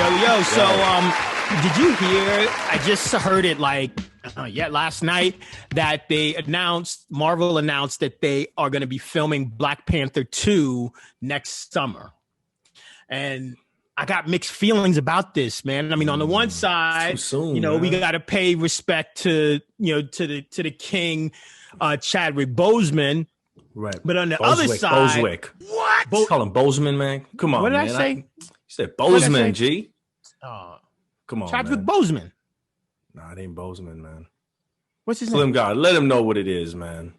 Yo. So, did you hear? I just heard it last night that Marvel announced that they are going to be filming Black Panther 2 next summer. And I got mixed feelings about this, man. I mean, on the one side, too soon, we got to pay respect to the king, Chadwick Boseman. Right. But on the other side, what? Call him Boseman, man. Come on, what did man. I say? You said Boseman, G. Come on, Chadwick man. Boseman. Nah, it ain't Boseman, man. What's his Slim name? God, let him know what it is, man.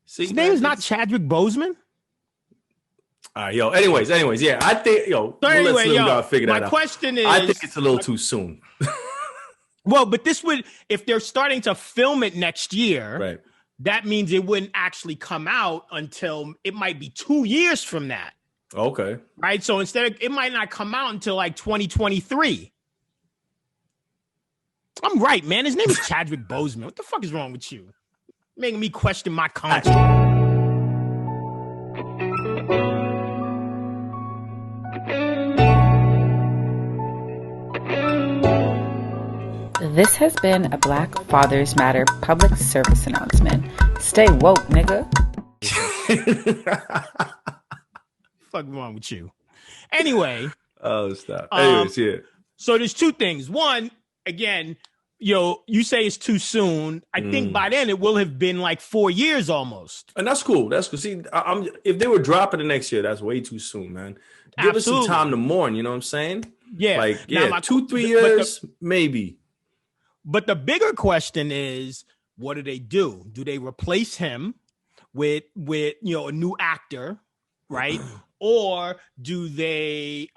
See, his name is not Chadwick Boseman. All right, yo. Anyways, yeah. I think, we'll let Slim God figure that out. My question is, I think it's a little too soon. Well, but this would, if they're starting to film it next year, right? That means it wouldn't actually come out until it might be 2 years from that. Okay. Right. So it might not come out until like 2023. I'm right, man. His name is Chadwick Boseman. What the fuck is wrong with you? Making me question my conscience. This has been a Black Fathers Matter public service announcement. Stay woke, nigga. Fuck wrong with you? Anyway. Oh, stop. Anyways, yeah. So there's two things. One, again, you say it's too soon. I think by then it will have been like 4 years almost. And that's cool. That's cool. See, if they were dropping it next year, that's way too soon, man. Give us some time to mourn. You know what I'm saying? Yeah. Like, yeah, 2-3 years, maybe. But the bigger question is, what do? Do they replace him with a new actor, right? Or do they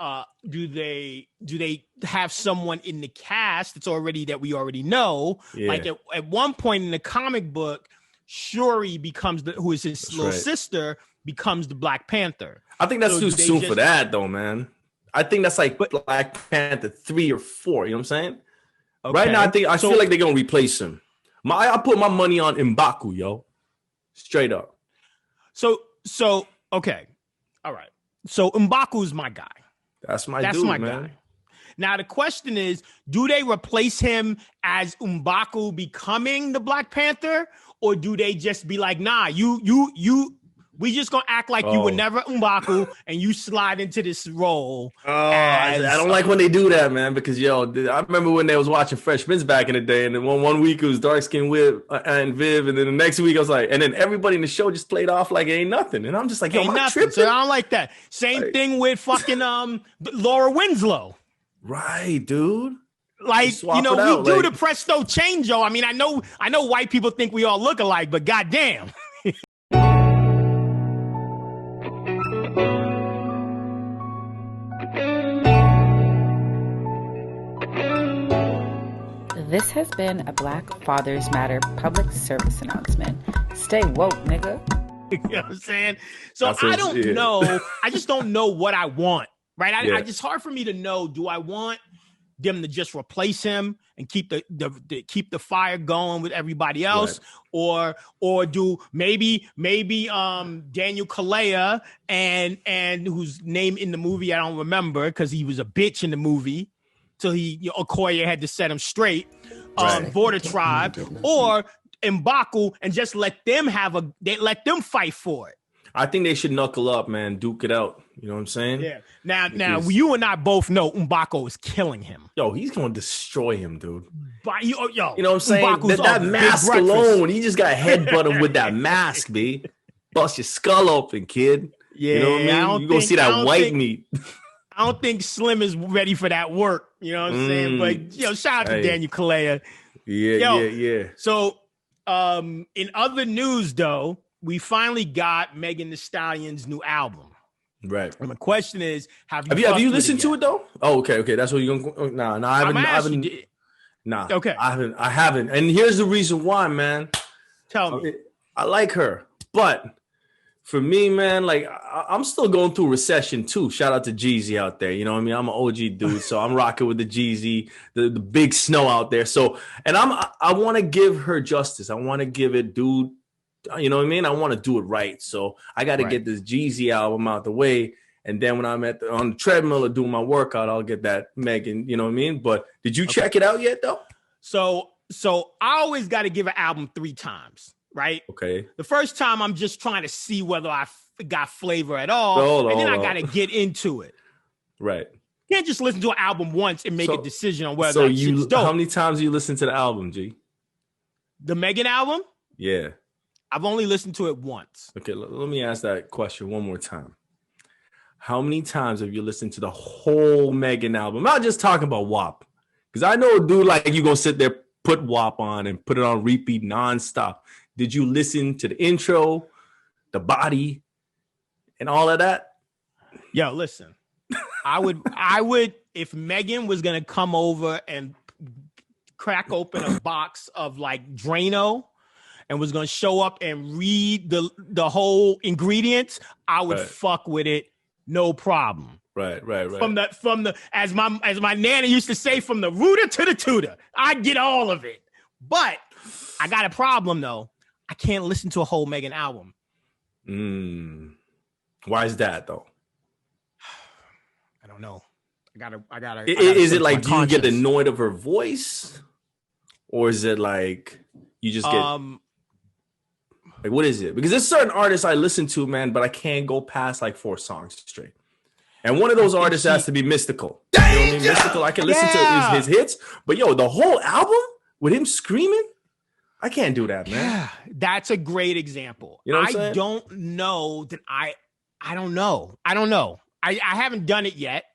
have someone in the cast that we already know? Yeah. Like at one point in the comic book, Shuri becomes who is his little sister, becomes the Black Panther. I think that's too soon for that, though, man. I think that's like Black Panther 3 or 4. You know what I'm saying? Okay. Right now, I feel like they're gonna replace him. I put my money on M'Baku, yo. Straight up. So okay, all right. So M'Baku's my guy. That's my man. Guy. Now the question is, do they replace him as M'Baku becoming the Black Panther, or do they just be like, nah, we just gonna act like you were never M'Baku and you slide into this role? I don't like when they do that, man, because I remember when they was watching Fresh Prince back in the day, and then one week it was dark skinned Viv, and then the next week I was like, and then everybody in the show just played off like it ain't nothing, and I'm just like, ain't nothing. Tripping? So I don't like that. Same thing with fucking Laura Winslow. Right, dude. Like, we do the presto change-o. I mean, I know white people think we all look alike, but goddamn. This has been a Black Fathers Matter public service announcement. Stay woke, nigga. You know what I'm saying? So I don't know. I just don't know what I want, right? It's hard for me to know. Do I want them to just replace him and keep the fire going with everybody else, right, or do maybe Daniel Kaluuya and whose name in the movie I don't remember because he was a bitch in the movie, so Okoye had to set him straight. Border Tribe or M'Baku, and just let them fight for it. I think they should knuckle up, man. Duke it out. You know what I'm saying? Yeah. Now, you and I both know M'Baku is killing him. Yo, he's gonna destroy him, dude. You know what I'm saying? That mask alone, he just got headbutted with that mask, B. Bust your skull open, kid. Yeah, you know what I mean? You gonna see that white meat. I don't think Slim is ready for that work. You know what I'm saying? But shout out to Daniel Kaluuya. Yeah. So, in other news, though, we finally got Megan Thee Stallion's new album. Right. And the question is, have you listened to it though? Oh, okay. That's what you're gonna. Nah, I haven't. Nah. Okay. I haven't. And here's the reason why, man. Tell me. I like her, but for me, man, like I'm still going through recession too. Shout out to Jeezy out there. You know what I mean? I'm an OG dude, so I'm rocking with the Jeezy, the big snow out there. So, and I want to give her justice. I want to give it, dude. You know what I mean? I want to do it right. So I got to get this Jeezy album out the way. And then when I'm on the treadmill or doing my workout, I'll get that Megan, you know what I mean? But did you check it out yet though? So I always got to give an album 3 times, right? Okay. The first time I'm just trying to see whether I got flavor at all. And then I got to get into it. Right. Can't just listen to an album once and make a decision on whether it's dope. How many times do you listen to the album, G? The Megan album? Yeah. I've only listened to it once. Okay, let me ask that question one more time. How many times have you listened to the whole Megan album? I'm not just talking about WAP. Because I know a dude like you gonna sit there, put WAP on and put it on repeat nonstop. Did you listen to the intro, the body, and all of that? Yo, listen. I would, if Megan was gonna come over and crack open a box of like Drano and was gonna show up and read the whole ingredients, I would fuck with it, no problem. Right. From the as my nana used to say, from the rooter to the tutor, I get all of it. But I got a problem though. I can't listen to a whole Megan album. Why is that though? I don't know. I gotta. Is it like, do you get annoyed of her voice, or is it like you just get like, what is it? Because there's certain artists I listen to, man, but I can't go past like 4 songs straight. And one of those artists has to be Mystical. You know what I mean? Mystical, I can listen to his hits, but yo, the whole album with him screaming, I can't do that, man. Yeah, that's a great example. You know what I'm saying? I don't know that I don't know. I haven't done it yet.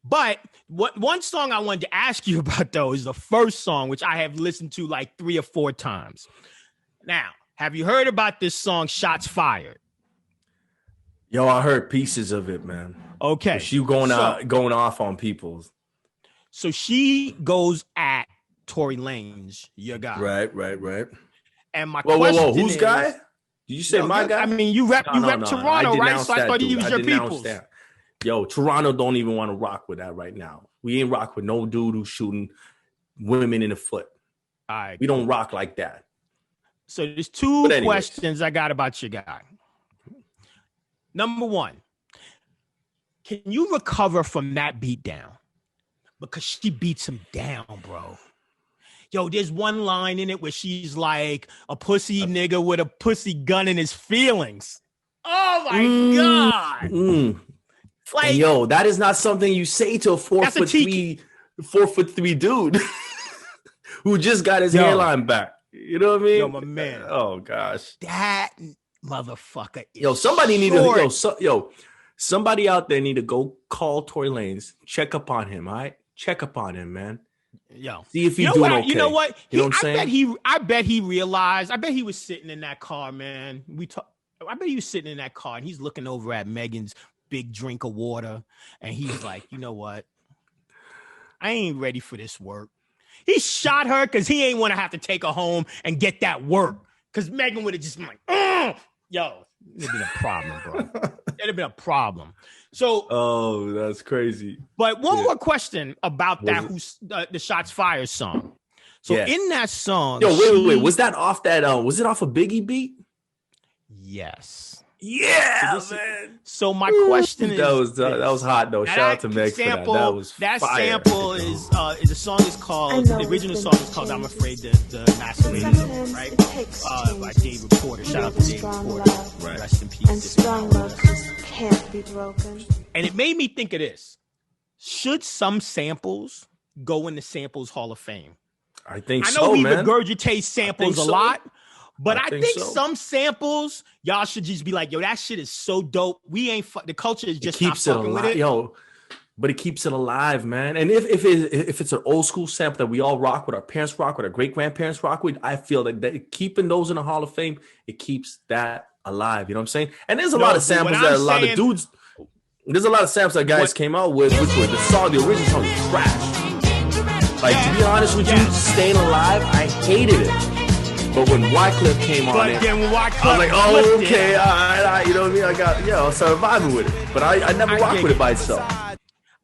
But one song I wanted to ask you about, though, is the first song, which I have listened to like 3 or 4 times. Now, have you heard about this song, Shots Fired? Yo, I heard pieces of it, man. Okay. She going off on people. So she goes at Tory Lanez, your guy. Right. And my question is... Who's guy? Did you say my guy? I mean, you rep Toronto, right? So I thought he was your people's. Yo, Toronto don't even want to rock with that right now. We ain't rock with no dude who's shooting women in the foot. All right. We don't rock like that. So there's 2 questions I got about your guy. Number 1, can you recover from that beatdown? Because she beats him down, bro. Yo, there's one line in it where she's like, a pussy nigga with a pussy gun in his feelings. Oh my God. Like, yo, that is not something you say to a 4'3" dude who just got his hairline back. You know what I mean? Yo, my man. Oh gosh. That motherfucker. Somebody out there need to go call Tory Lanez, check up on him, all right? Check up on him, man. Yo, see if he's doing okay. You know what? You know what I'm saying? I bet he realized. I bet he was sitting in that car, man. I bet he was sitting in that car and he's looking over at Megan's big drink of water, and he's like, you know what? I ain't ready for this work. He shot her because he ain't want to have to take her home and get that work. Because Megan would have just been like, yo, it'd been a problem, bro. It'd have been a problem. So, oh, that's crazy. But one more question about the Shots Fired song. So in that song, yo, wait, was that off that? Was it off a Biggie beat? Yes. Yeah, man. So my question is, that was hot though. Shout out to Meg for that. That was that fire. Sample is the song is called, the original song is called "I'm Afraid to Masturbate," right? By Dave Porter. Shout out to Dave Porter. Right. Rest in peace. And strong love just can't be broken. And it made me think of this: should some samples go in the Samples Hall of Fame? I think so. I know we regurgitate samples a lot. But I think some samples, y'all should just be like, yo, that shit is so dope. We ain't the culture is just not fucking with it. Yo, but it keeps it alive, man. And if it's an old school sample that we all rock with, our parents rock with, our great grandparents rock with, I feel that keeping those in the Hall of Fame, it keeps that alive. You know what I'm saying? And there's a lot of samples that a lot of dudes. There's a lot of samples that guys came out with, which were the original song was trash. Like, to be honest with you, Staying Alive, I hated it. But when Wycliffe came on it, I was like, oh, okay, all right, you know what I mean? I started vibing with it. But I never rocked with it by itself.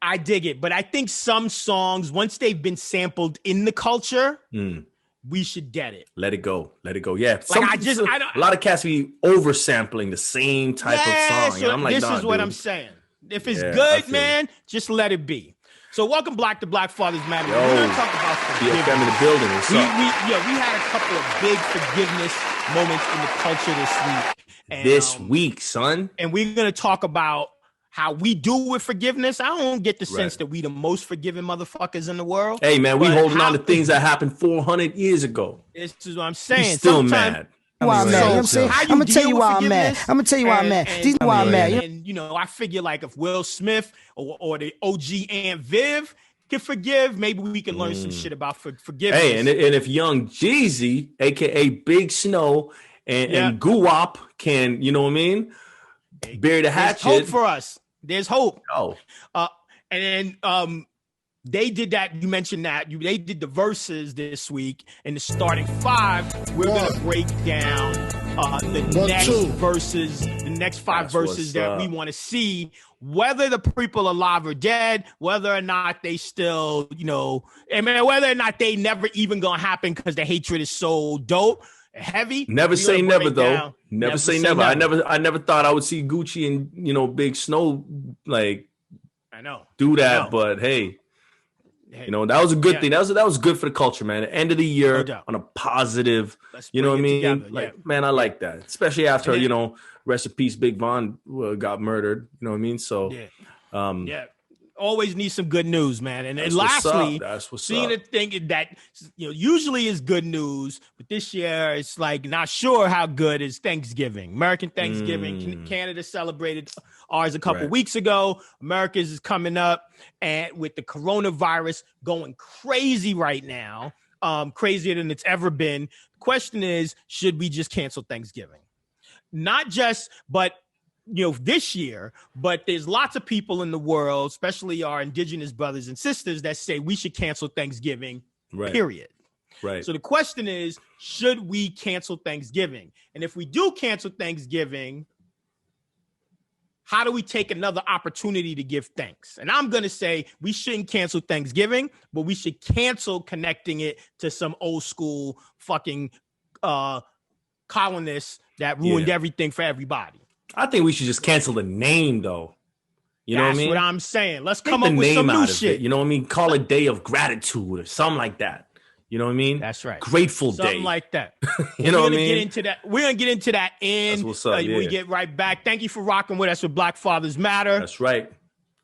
I dig it. But I think some songs, once they've been sampled in the culture, we should get it. Let it go. Yeah. A lot of cats be oversampling the same type of song. So I'm like, this is what I'm saying. If it's good, man, just let it be. So welcome Black to Black Fathers Matter. We're going to talk about forgiveness. BFM in the building. We had a couple of big forgiveness moments in the culture this week. And, this week, son. And we're going to talk about how we do with forgiveness. I don't get the sense that we the most forgiving motherfuckers in the world. Hey, man, we holding on to things that happened 400 years ago. This is what I'm saying. He's still mad. Why I'm mad. You know what I'm saying? I'm gonna tell you why I'm mad. I'm gonna tell you why I'm mad. These why I'm mad. And you know, I figure like if Will Smith or the OG Aunt Viv can forgive, maybe we can learn some shit about forgiveness. Hey, and if young Jeezy, aka Big Snow, and Guwop can, you know what I mean, bury the hatchet. There's hope for us. There's hope. Oh, and then they did that. You mentioned that they did the verses this week. In the starting five, we're gonna break down the next five verses that we want to see, whether the people alive or dead, whether or not they still, you know, whether or not they never even gonna happen because the hatred is so dope. Heavy. Never say never though. Never say never. I never thought I would see Gucci and, you know, Big Snow like do that, but hey. You know, that was a good thing. That was good for the culture, man. The end of the year on a positive, you know what I mean? Together, man, I like that. Especially after, you know, rest in peace, Big Von got murdered. You know what I mean? So, always need some good news, man. And lastly, seeing a thing that, you know, usually is good news, but this year it's like not sure how good is Thanksgiving. American Thanksgiving. Canada celebrated ours a couple weeks ago. America's is coming up, and with the coronavirus going crazy right now, crazier than it's ever been. The question is, should we just cancel Thanksgiving? Not just, but you know, this year, but there's lots of people in the world, especially our indigenous brothers and sisters, that say we should cancel Thanksgiving, period. Right. So the question is, should we cancel Thanksgiving? And if we do cancel Thanksgiving, how do we take another opportunity to give thanks? And I'm going to say we shouldn't cancel Thanksgiving, but we should cancel connecting it to some old school fucking colonists that ruined everything for everybody. I think we should just cancel the name, though. You know what I mean? That's what I'm saying. Let's come up with some new shit. You know what I mean? Call it Day of Gratitude or something like that. You know what I mean? That's right. Grateful Day. Something like that. You know what I mean? We're going to get into that in. That's what's up, we get right back. Thank you for rocking with us with Black Fathers Matter. That's right.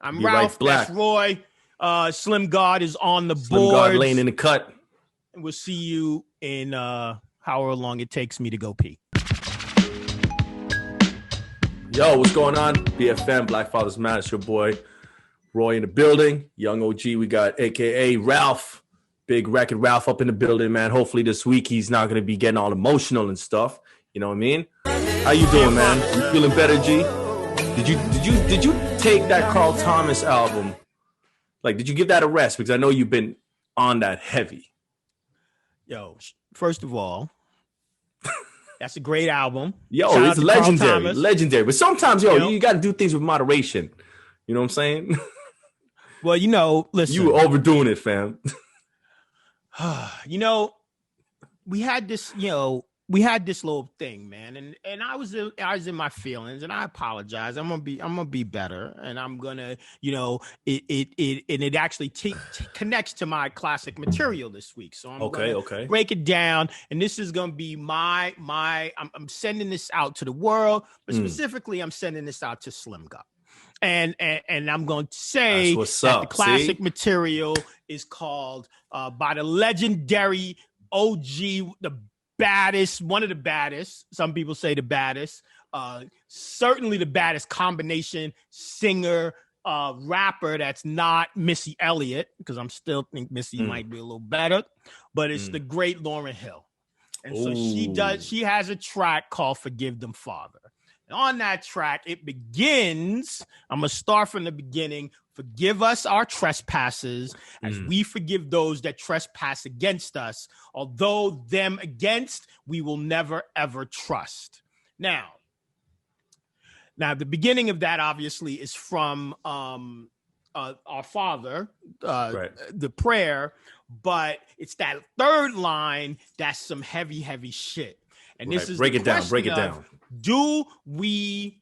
I'm Ralph. That's Roy. Slim God is on the board. Slim God laying in the cut. And we'll see you in however long it takes me to go pee. Yo, what's going on? BFM, Black Fathers Matter. It's your boy, Roy in the building. Young OG, we got AKA Ralph. Big record Ralph up in the building, man. Hopefully this week he's not going to be getting all emotional and stuff. You know what I mean? How you doing, man? You feeling better, G? Did you take that Carl Thomas album? Like, did you give that a rest? Because I know you've been on that heavy. Yo, first of all, that's a great album. Yo, it's legendary. Legendary. But sometimes, you got to do things with moderation. You know what I'm saying? Well, you know, listen. You were overdoing it, fam. You know, we had this little thing, man, and I was in my feelings, and I apologize. I'm gonna be better, and I'm gonna, you know, it actually connects to my classic material this week. So I'm gonna break it down, and this is gonna be I'm sending this out to the world, but specifically I'm sending this out to Slim God. And I'm going to say that the classic material is called by the legendary OG, the baddest, one of the baddest. Some people say the baddest. Certainly the baddest combination singer, rapper that's not Missy Elliott, because I'm still think Missy might be a little better. But it's the great Lauryn Hill. And so she has a track called Forgive Them, Father. On that track, it begins. I'm going to start from the beginning. Forgive us our trespasses as we forgive those that trespass against us. Although them against, we will never, ever trust. Now, the beginning of that obviously is from our Father, the prayer, but it's that third line that's some heavy, heavy shit. And this is break it down. Do we,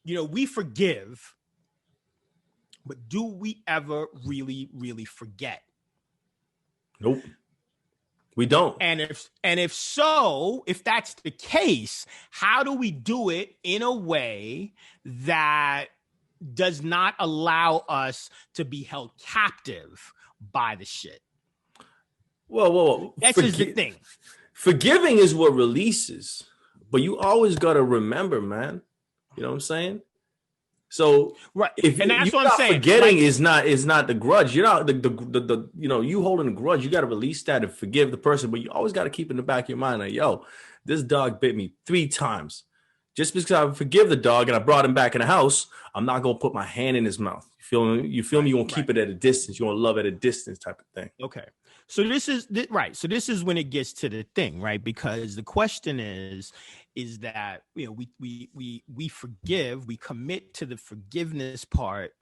we forgive, But do we ever really, really forget? Nope. We don't. And if so, if that's the case, how do we do it in a way that does not allow us to be held captive by the shit? Well, that's just the thing. Forgiving is what releases, but you always got to remember, man. You know what I'm saying? So right, if and that's you're what I'm saying. Forgetting is not the grudge. You're not the you holding a grudge. You got to release that and forgive the person, but you always got to keep in the back of your mind like, yo, this dog bit me 3 times. Just because I forgive the dog and I brought him back in the house, I'm not gonna put my hand in his mouth. You feel me? You feel me? You gonna keep it at a distance. You gonna love at a distance, type of thing. Okay. So this is right. So this is when it gets to the thing, right? Because the question is that we forgive, we commit to the forgiveness part.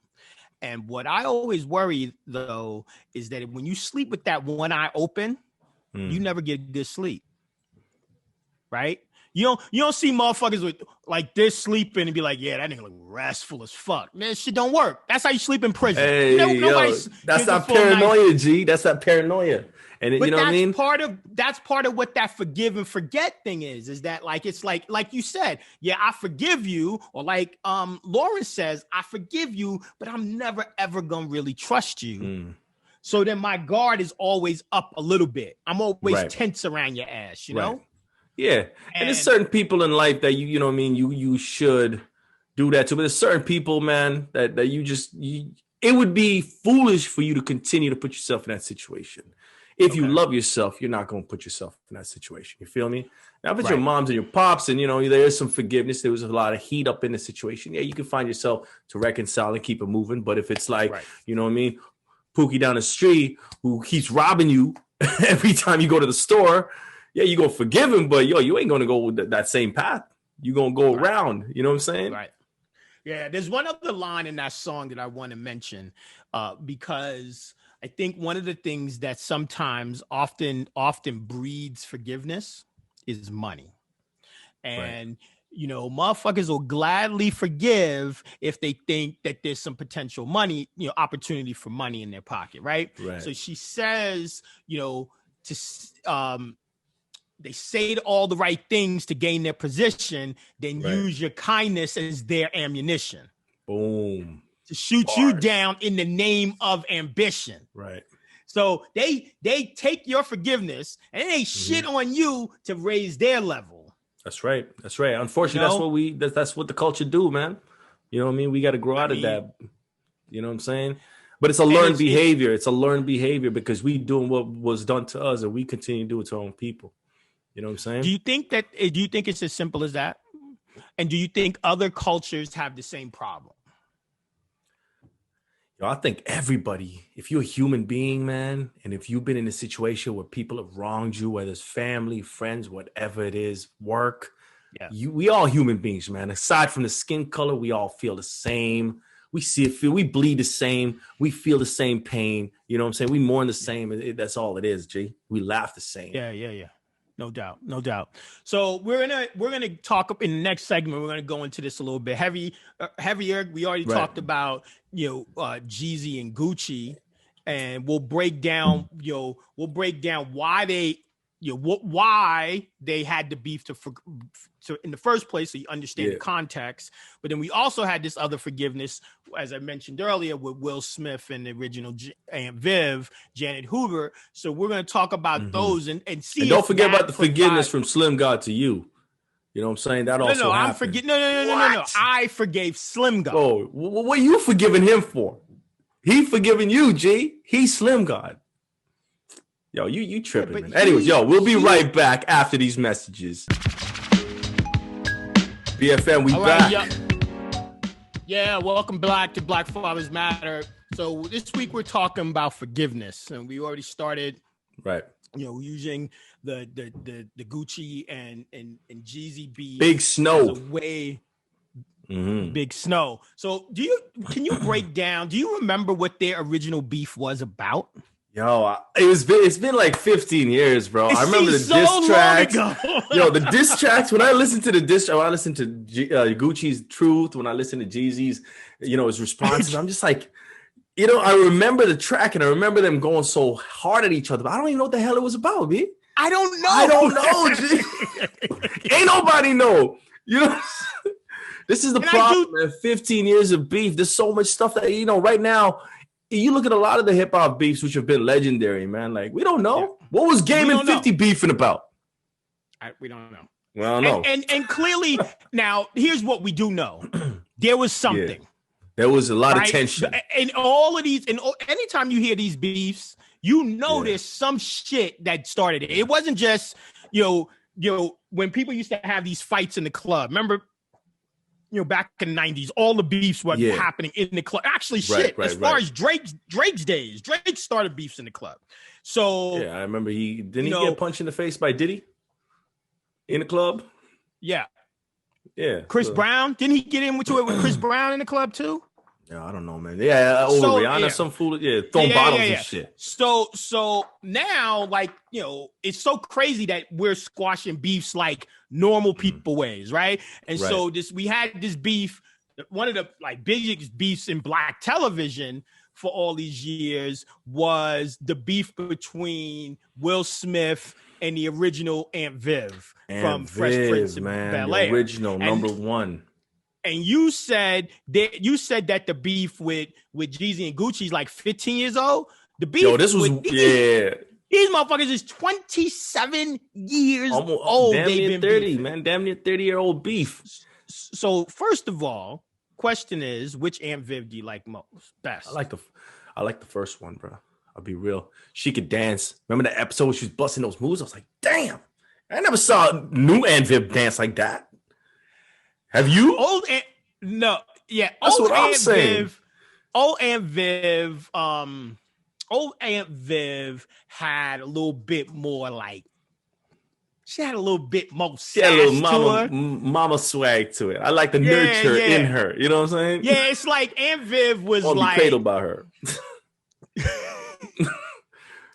And what I always worry though is that when you sleep with that one eye open, you never get good sleep. Right? You don't see motherfuckers with like this sleeping and be like, yeah, that nigga look restful as fuck. Man, shit don't work. That's how you sleep in prison. Hey, that's not paranoia, G. That's not paranoia. And you know what I mean? That's part of what that forgive and forget thing is that like, it's like you said, yeah, I forgive you. Or like Lauryn says, I forgive you, but I'm never, ever going to really trust you. So then my guard is always up a little bit. I'm always tense around your ass, you know? Yeah. And there's certain people in life that you know what I mean, you should do that too. But there's certain people, man, that it would be foolish for you to continue to put yourself in that situation. If you love yourself, you're not going to put yourself in that situation. You feel me? Now, if it's your moms and your pops and, you know, there is some forgiveness, there was a lot of heat up in the situation. Yeah, you can find yourself to reconcile and keep it moving. But if it's like, you know what I mean, Pookie down the street who keeps robbing you every time you go to the store, yeah, you're going to forgive him, but you ain't going to go with that same path. You're going to go around. You know what I'm saying? Right. Yeah, there's one other line in that song that I want to mention because I think one of the things that sometimes often breeds forgiveness is money. And, you know, motherfuckers will gladly forgive if they think that there's some potential money, you know, opportunity for money in their pocket. Right. So she says, you know, they say all the right things to gain their position, then use your kindness as their ammunition. Boom. To shoot you down in the name of ambition. Right. So they take your forgiveness and they shit on you to raise their level. That's right. That's right. Unfortunately, that's what the culture do, man. You know what I mean? We got to grow out of that. You know what I'm saying? But it's a learned behavior. It's a learned behavior because we doing what was done to us and we continue to do it to our own people. You know what I'm saying? Do you think it's as simple as that? And do you think other cultures have the same problem? Yo, I think everybody, if you're a human being, man, and if you've been in a situation where people have wronged you, whether it's family, friends, whatever it is, work, we all human beings, man. Aside from the skin color, we all feel the same. We we bleed the same. We feel the same pain. You know what I'm saying? We mourn the same. That's all it is, G. We laugh the same. Yeah. No doubt. So we're gonna talk in the next segment. We're gonna go into this a little bit heavier. We already talked about Jeezy and Gucci, and we'll break down why they had the beef to in the first place, so you understand the context. But then we also had this other forgiveness, as I mentioned earlier, with Will Smith and the original Aunt Viv, Janet Hoover. So we're going to talk about those and see. And don't forget about the forgiveness from Slim God to you. You know what I'm saying? That also happened. No. I forgave Slim God. Oh, what are you forgiving him for? He forgiving you, G. He's Slim God. Yo, you tripping, man. Anyways, we'll be right back after these messages. BFM, we back. Yeah, welcome back to Black Fathers Matter. So this week we're talking about forgiveness, and we already started, using the Gucci and Jeezy beat. Big Snow. Big Snow. So can you break down? Do you remember what their original beef was about? Yo, it's been like 15 years, bro. I remember the diss tracks. The diss tracks. When I listen to the diss track, when I listen to Gucci's Truth, when I listen to Jeezy's, his responses, I'm just like, You know, I remember the track and I remember them going so hard at each other, but I don't even know what the hell it was about, B. I don't know. G. Ain't nobody know. You know, this is the problem, man. 15 years of beef. There's so much stuff that, you know, right now, you look at a lot of the hip hop beefs, which have been legendary, man. Like, we don't know. Yeah. What was Game and 50 beefing about? We don't know. Well, no. And clearly, now, here's what we do know. There was something. Yeah. There was a lot of tension. And all of these, and anytime you hear these beefs, you know there's some shit that started it. It wasn't just, you know, when people used to have these fights in the club. Remember, you know, back in the 90s, all the beefs were happening in the club. Actually, as far as Drake's days, Drake started beefs in the club. So yeah, I remember he get punched in the face by Diddy in the club. Yeah. Yeah. Chris Brown, didn't he get into it with Chris Brown in the club too? Yeah, I don't know, man. Yeah, over Rihanna, some fool, throwing bottles and shit. So now, like, you know, it's so crazy that we're squashing beefs like normal people ways, right? And so we had this beef, one of the like biggest beefs in black television for all these years was the beef between Will Smith and the original Aunt Viv from Fresh Prince of Bel-Air. The original number one. And you said that the beef with Jeezy and Gucci is like 15 years old. The beef. Yo, this was These motherfuckers is 27 years old. Damn near 30, man. Damn near 30-year-old beef. So first of all, question is, which Aunt Viv do you like best? I like the first one, bro. I'll be real. She could dance. Remember the episode where she was busting those moves? I was like, damn. I never saw new Aunt Viv dance like that. Have you? No. Yeah. That's what I'm saying. Old Aunt Viv had a little bit more like, she had a little bit more sass mama swag to it. I like the nurture in her. You know what I'm saying? Yeah, it's like Aunt Viv was like cradled by her.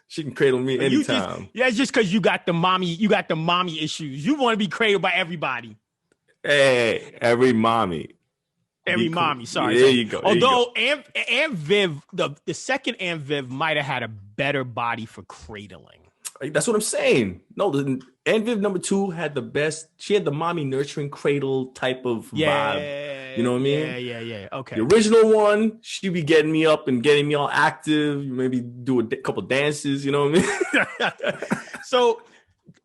She can cradle me anytime. It's just because you got the mommy issues. You want to be cradled by everybody. Hey, every mommy. Sorry. There you go. Although Aunt Viv, the second Aunt Viv might have had a better body for cradling. That's what I'm saying. No, the Aunt Viv number 2 had the best. She had the mommy nurturing cradle type of vibe. You know what I mean? Yeah. Okay. The original one, she be getting me up and getting me all active. Maybe do a couple dances. You know what I mean? So,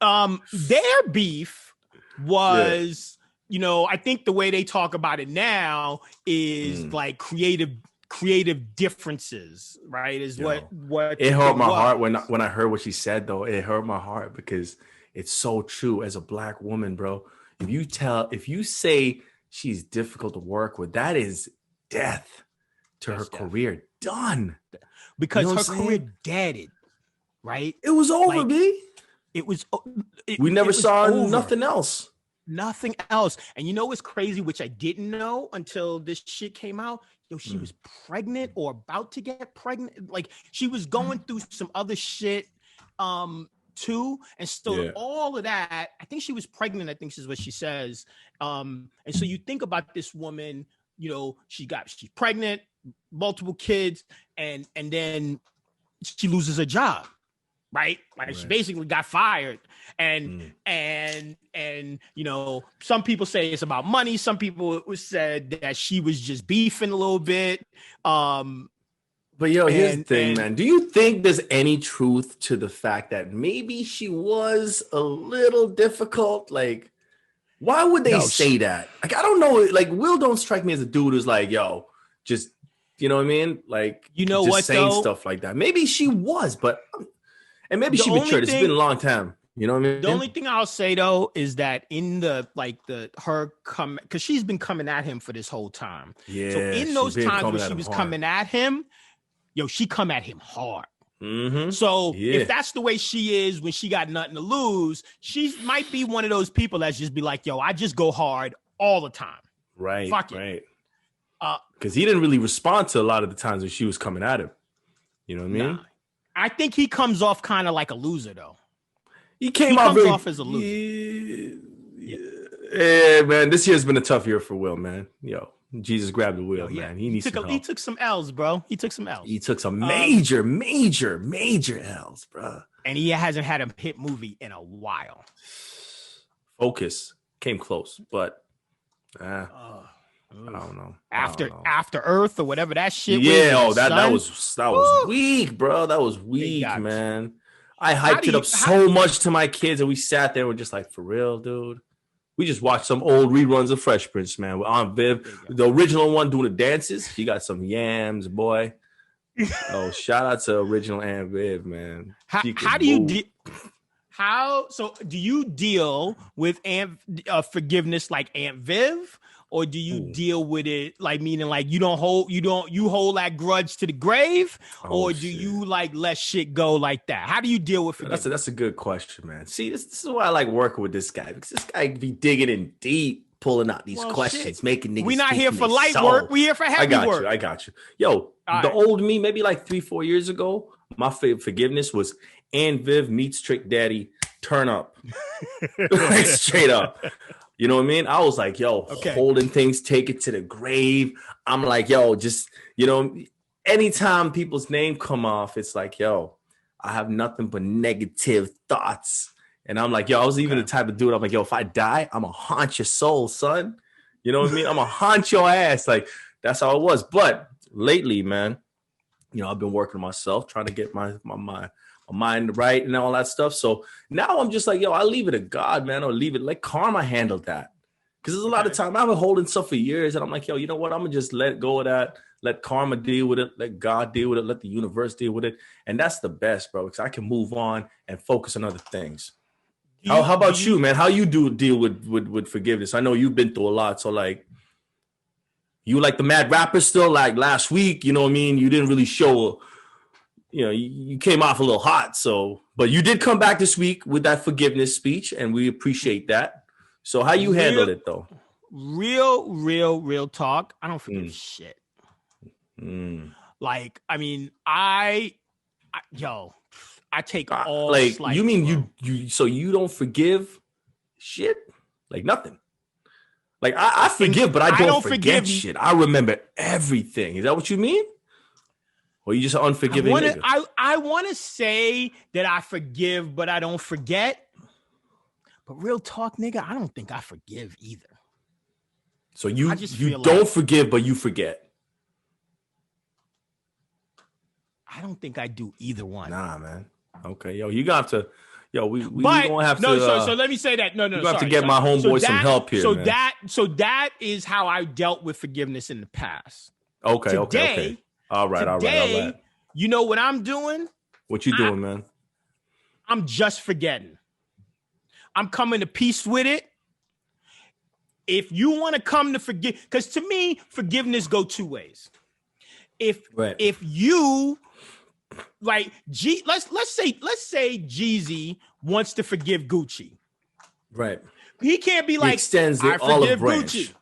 their beef was, you know, I think the way they talk about it now is like creative differences, right? Is what it hurt my heart when I heard what she said, though. It hurt my heart because it's so true. As a black woman, bro, if you say she's difficult to work with, that is death to her career. Done. Because her career deaded, right? It was over, B. It was. We never saw nothing else. Nothing else. And you know what's crazy, which I didn't know until this shit came out? Yo, she was pregnant or about to get pregnant. Like, she was going through some other shit too. And so all of that, I think she was pregnant, I think is what she says. And so you think about this woman, you know, she's pregnant, multiple kids, and then she loses her job. Right? Like she basically got fired. And you know, some people say it's about money. Some people said that she was just beefing a little bit. But here's the thing, man. Do you think there's any truth to the fact that maybe she was a little difficult? Like, why would they say that? Like, I don't know. Like, Will don't strike me as a dude who's like, yo, just, you know what I mean? Like, you know just what, saying though? Stuff like that. Maybe she was, but and maybe she matured. It's been a long time. You know what I mean? The only thing I'll say though is that in because she's been coming at him for this whole time. Yeah. So in those times when she was coming at him, she come at him hard. Mm-hmm. So if that's the way she is when she got nothing to lose, she might be one of those people that's just be like, I just go hard all the time. Right. Fuck it. Right. Because he didn't really respond to a lot of the times when she was coming at him. You know what I mean? Nah. I think he comes off kind of like a loser, though. He comes off as a loser. Yeah, man. This year's been a tough year for Will, man. Jesus grabbed the wheel, man. He needs some help. He took some L's, bro. He took some L's. He took some major L's, bro. And he hasn't had a hit movie in a while. Focus came close, but I don't know. After Earth or whatever that shit was. Yeah, that was weak, bro. That was weak, man. I hyped it up so much to my kids, and we sat there and we're just like, for real, dude. We just watched some old reruns of Fresh Prince, man. With Aunt Viv, the original one doing the dances. She got some yams, boy. Oh, shout out to original Aunt Viv, man. How do you deal with forgiveness like Aunt Viv, or do you deal with it like meaning like you hold that grudge to the grave, or do you like let shit go like that? How do you deal with forgiveness? That's a good question, man. See, this is why I like working with this guy, because this guy be digging in deep, pulling out these questions, making niggas. We're not here for light work. We're here for heavy work. I got you. Yo, the old me, maybe like 3-4 years ago, my forgiveness was Aunt Viv meets Trick Daddy. Turn up, like straight up. You know what I mean? I was like, yo, holding things, take it to the grave. I'm like, yo, just, anytime people's name come off, it's like, yo, I have nothing but negative thoughts. And I'm like, yo, I was even the type of dude, I'm like, yo, if I die, I'm going to haunt your soul, son. You know what I mean? I'm going to haunt your ass. Like, that's how it was. But lately, man, I've been working on myself, trying to get my mind right and all that stuff. So now I'm just like, yo, I leave it to God, man, or let karma handle that. Because there's a lot of time I've been holding stuff for years, and I'm like, yo, you know what? I'm gonna just let go of that. Let karma deal with it. Let God deal with it. Let the universe deal with it. And that's the best, bro, because I can move on and focus on other things. How about you, man? How you deal with forgiveness? I know you've been through a lot. So like, you like the mad rapper still? Like last week, you know what I mean? You didn't really show you came off a little hot, but you did come back this week with that forgiveness speech, and we appreciate that. So how you handled it, though? Real talk. I don't forgive shit. Like, I mean, I take all like slight, you mean you so you don't forgive shit? Like nothing. Like I forgive, but I don't forget shit. I remember everything. Is that what you mean? Or you just an unforgiving nigga? I want to say that I forgive, but I don't forget. But real talk, nigga, I don't think I forgive either. So you don't forgive, but you forget. I don't think I do either one. Nah, man. Okay, yo, you got to. Yo, we gonna have to. So let me say that. No. You have to get my homeboy some help here. So man. that is how I dealt with forgiveness in the past. Okay. All right. You know what I'm doing? What you doing, man? I'm just forgetting. I'm coming to peace with it. If you want to come to forgive, because to me, forgiveness go two ways. If you like, let's say Jeezy wants to forgive Gucci, right? He can't be like, extends the olive branch. Gucci.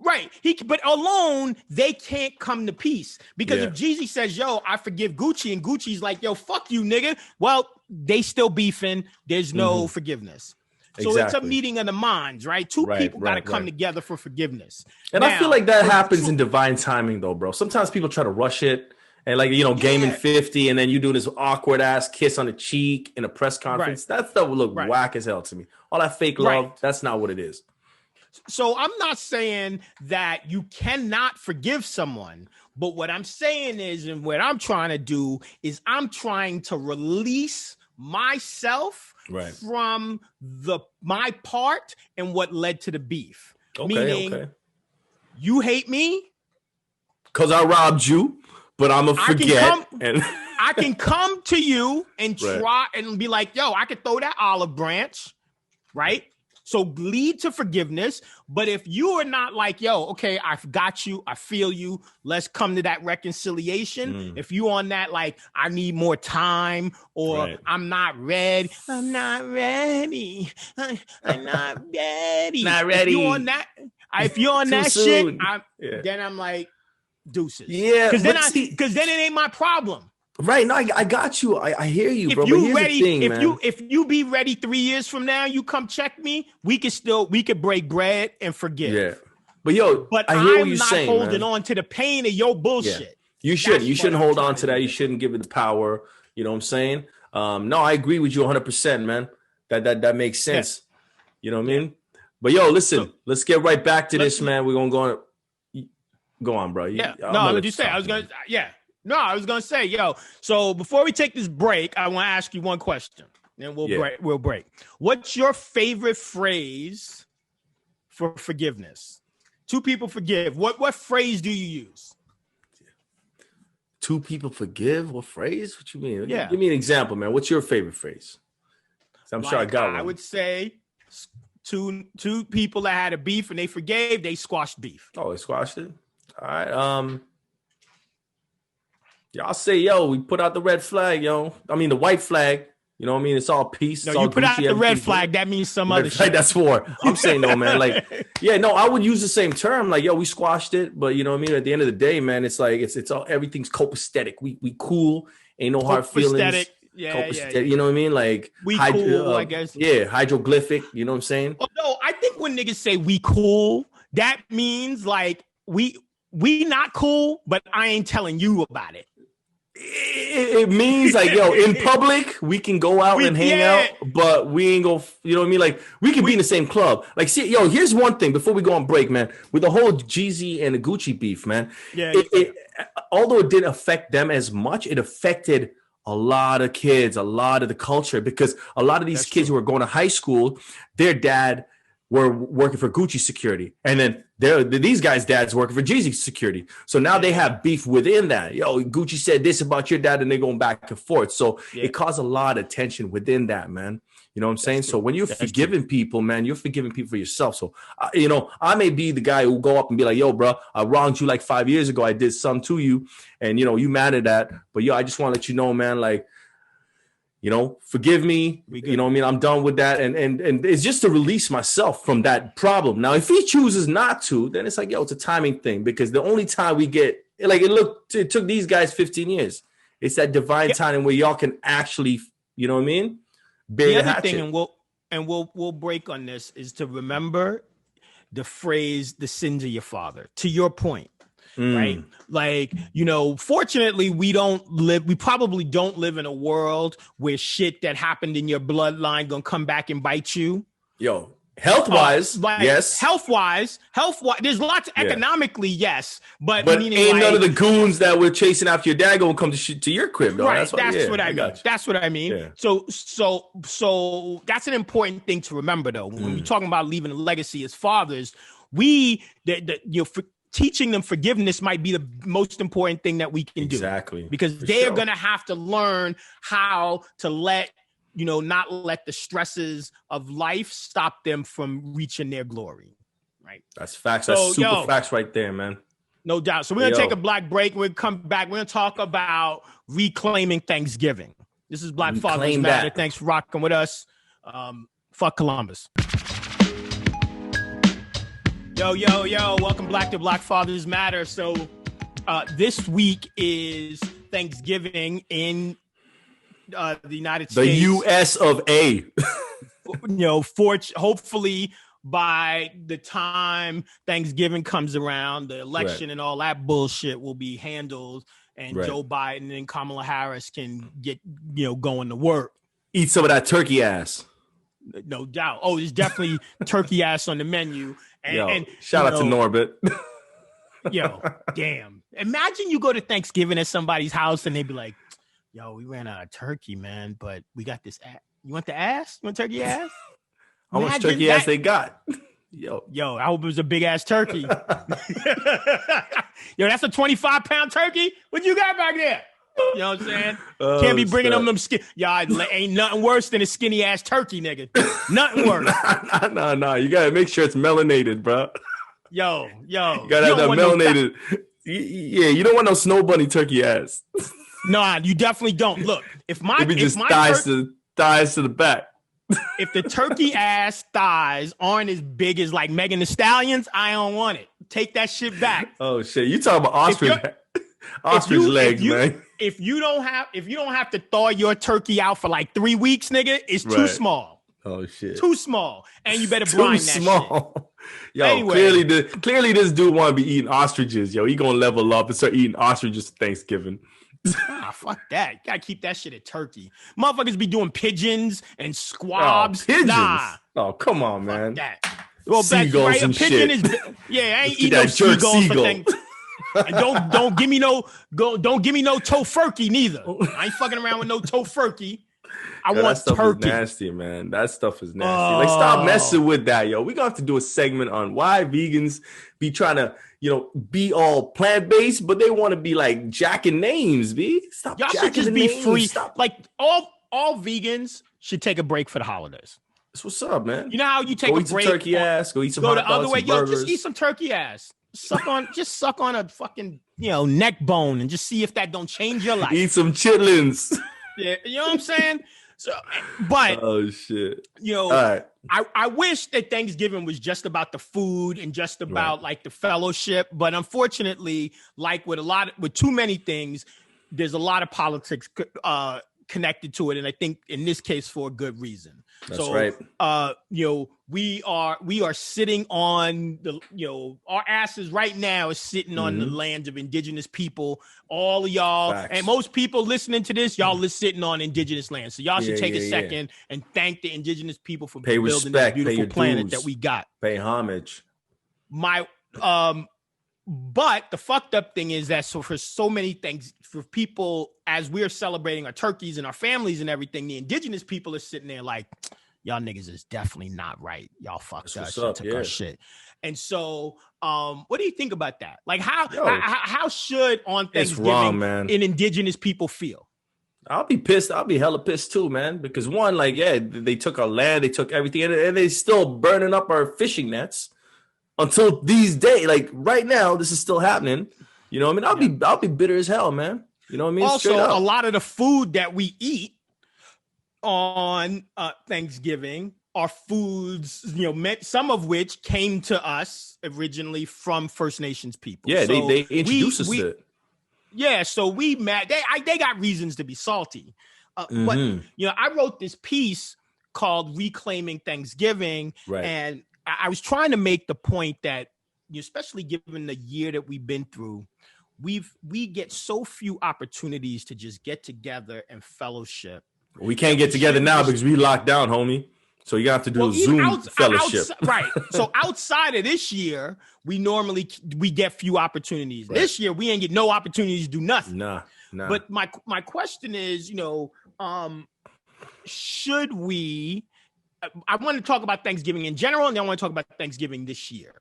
Right. But alone, they can't come to peace. Because if Jeezy says, yo, I forgive Gucci, and Gucci's like, yo, fuck you, nigga. Well, they still beefing. There's no forgiveness. So it's a meeting of the minds, right? Two people got to come together for forgiveness. And now, I feel like that happens in divine timing, though, bro. Sometimes people try to rush it. And like, gaming 50, and then you do this awkward ass kiss on the cheek in a press conference. That stuff will look whack as hell to me. All that fake love, that's not what it is. So I'm not saying that you cannot forgive someone, but what I'm saying is, and what I'm trying to do is I'm trying to release myself from my part and what led to the beef. Meaning, you hate me because I robbed you, but I'm gonna forget. I can come to you and try and be like, yo, I could throw that olive branch, right? So lead to forgiveness. But if you are not like, yo, okay, I've got you, I feel you, let's come to that reconciliation. If you on that, like, I need more time, or I'm not ready. I'm not ready. I'm not ready. Not ready. If you're on that shit, then I'm like, deuces. Yeah. Because then it ain't my problem. Right. No, I got you. I hear you, bro. But here's the thing, man. If you be ready 3 years from now, you come check me, we could break bread and forgive. Yeah. But yo, but I hear what I'm you're not saying, holding man. on to the pain of your bullshit. You shouldn't hold on to that. You shouldn't give it the power. You know what I'm saying? No, I agree with you 100%, man. That makes sense. You know what I mean? But yo, listen, let's get right back to this, man. We're gonna go on, bro. I was gonna say, yo. So before we take this break, I want to ask you one question, and we'll break. What's your favorite phrase for forgiveness? Two people forgive. What phrase do you use? Two people forgive? What phrase? What you mean? Yeah. Give me an example, man. What's your favorite phrase? I'm sure I got one. I would say two people that had a beef and they forgave, they squashed beef. Oh, they squashed it? All right. Y'all say, yo, we put out the red flag, yo. I mean, the white flag. You know what I mean? It's all peace. No, you put out the red flag. That means some other shit. That's war. I'm saying, no, man. Like, I would use the same term. Like, yo, we squashed it. But you know what I mean? At the end of the day, man, it's like, it's all, everything's copacetic. We cool. Ain't no hard feelings. Yeah. You know what I mean? Like, we cool, I guess. Yeah, hieroglyphic. You know what I'm saying? Oh, no, I think when niggas say we cool, that means like we not cool, but I ain't telling you about it. It means like, yo, in public, we can go out and hang out, but we ain't go, you know what I mean? Like, we can be in the same club. Like, see, yo, here's one thing before we go on break, man. With the whole Jeezy and the Gucci beef, man. Although it didn't affect them as much, it affected a lot of kids, a lot of the culture, because a lot of these kids who were going to high school, their dad were working for Gucci security. And then these guys' dads working for Jeezy security. So now they have beef within that. Yo, Gucci said this about your dad, and they're going back and forth. So it caused a lot of tension within that, man. You know what I'm saying? So when you're forgiving people, man, you're forgiving people for yourself. So, I may be the guy who go up and be like, yo, bro, I wronged you like 5 years ago. I did something to you. And, you mad at that. But, yo, I just want to let you know, man, like, forgive me. You know what I mean? I'm done with that. And it's just to release myself from that problem. Now, if he chooses not to, then it's like, yo, it's a timing thing. Because the only time we get, like, it took these guys 15 years. It's that divine timing where y'all can actually, you know what I mean? The other thing, and we'll break on this, is to remember the phrase, the sins of your father, to your point. Right. Like, fortunately, we probably don't live in a world where shit that happened in your bloodline gonna come back and bite you. Yo, health-wise, yes. Health-wise, there's lots economically, yes. But ain't none of the goons that were chasing after your dad gonna come to your crib, though. Right, that's what I mean. That's what I mean. Yeah. So that's an important thing to remember, though. When we're talking about leaving a legacy as fathers, teaching them forgiveness might be the most important thing that we can do. Exactly. Because they're going to have to learn how to not let the stresses of life stop them from reaching their glory. Right. That's facts. That's super facts right there, man. No doubt. So we're going to take a black break. We'll come back. We're going to talk about reclaiming Thanksgiving. This is Black Fathers Matter. Thanks for rocking with us. Fuck Columbus. Yo, welcome back to Black Fathers Matter. So this week is Thanksgiving in the United States. The U.S. of A. Hopefully by the time Thanksgiving comes around, the election and all that bullshit will be handled, and Joe Biden and Kamala Harris can get, going to work. Eat some of that turkey ass. No doubt. Oh, there's definitely turkey ass on the menu. And shout out to Norbit. Yo, damn. Imagine you go to Thanksgiving at somebody's house and they be like, yo, we ran out of turkey, man, but we got this ass. You want the ass? You want turkey ass? How much turkey ass they got? Yo, I hope it was a big ass turkey. Yo, that's a 25-pound turkey? What you got back there? You know what I'm saying? Can't be bringing them skin. Y'all ain't nothing worse than a skinny ass turkey, nigga. Nothing worse. No. You gotta make sure it's melanated, bro. Yo. You gotta have that melanated. You don't want no snow bunny turkey ass. No, you definitely don't. Look, if my thighs to the back. If the turkey ass thighs aren't as big as like Megan Thee Stallion's, I don't want it. Take that shit back. Oh shit, you talking about ostrich legs, man. If you don't have to thaw your turkey out for like 3 weeks, nigga, it's too small. Oh shit. Too small. And you better brine that small. shit. Yo, anyway. clearly this dude want to be eating ostriches. Yo, he gonna level up and start eating ostriches for Thanksgiving. Fuck that. You gotta keep that shit at turkey. Motherfuckers be doing pigeons and squabs. Pigeons? Nah. Oh, come on, man. That. Well, seagulls right. and A pigeon shit. is I ain't eating no seagulls for things. And don't give me no tofurkey neither. I ain't fucking around with no tofurkey. I want that stuff turkey. Is nasty, man. That stuff is nasty. Like, stop messing with that, yo. We gonna have to do a segment on why vegans be trying to, be all plant-based, but they want to be like jacking names, B. Stop. Y'all should just be free. Stop. Like all vegans should take a break for the holidays. That's what's up, man. You know how you take go a eat break? Some turkey ass. Go eat some hot dogs, the other way. burgers. Yo, just eat some turkey ass. Suck on a fucking neck bone and just see if that don't change your life. Eat some chitlins. Yeah, you know what I'm saying? So, but oh shit. All right. I wish that Thanksgiving was just about the food and just about like the fellowship, but unfortunately, like with too many things, there's a lot of politics connected to it, and I think in this case for a good reason. That's right. We are sitting on our asses right now is sitting on the lands of indigenous people. All of y'all and most people listening to this, y'all is sitting on indigenous land. So y'all should take a second and thank the indigenous people for building this beautiful planet that we got. Pay homage. But the fucked up thing is that for so many things, for people, as we're celebrating our turkeys and our families and everything, the indigenous people are sitting there like, y'all niggas is definitely not right. Y'all fucked us and took our shit. And so, what do you think about that? Like, how should on Thanksgiving an indigenous people feel? I'll be pissed. I'll be hella pissed too, man. Because one, like, they took our land, they took everything, and they still burning up our fishing nets. Until these days, like right now, this is still happening. You know what I mean? I'll be bitter as hell, man. You know what I mean? Also, a lot of the food that we eat on Thanksgiving are foods, some of which came to us originally from First Nations people. Yeah, so they introduced us to it. Yeah, so we mad. They got reasons to be salty. But I wrote this piece called "Reclaiming Thanksgiving," and I was trying to make the point that, especially given the year that we've been through, we get so few opportunities to just get together and fellowship. We can't get together now because we locked down, homie. So you have to do a Zoom fellowship. Right. So outside of this year, we get few opportunities. Right. This year, we ain't get no opportunities to do nothing. Nah. But my question is, should we? I want to talk about Thanksgiving in general, and then I want to talk about Thanksgiving this year.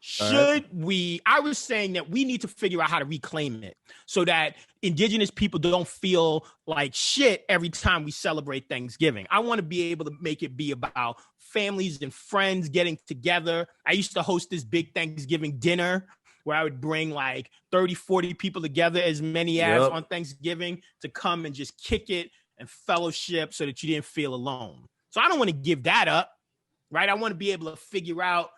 Should we? I was saying that we need to figure out how to reclaim it so that indigenous people don't feel like shit every time we celebrate Thanksgiving. I want to be able to make it be about families and friends getting together. I used to host this big Thanksgiving dinner where I would bring like 30, 40 people together, as many as on Thanksgiving, to come and just kick it and fellowship so that you didn't feel alone. So I don't want to give that up, right? I want to be able to figure out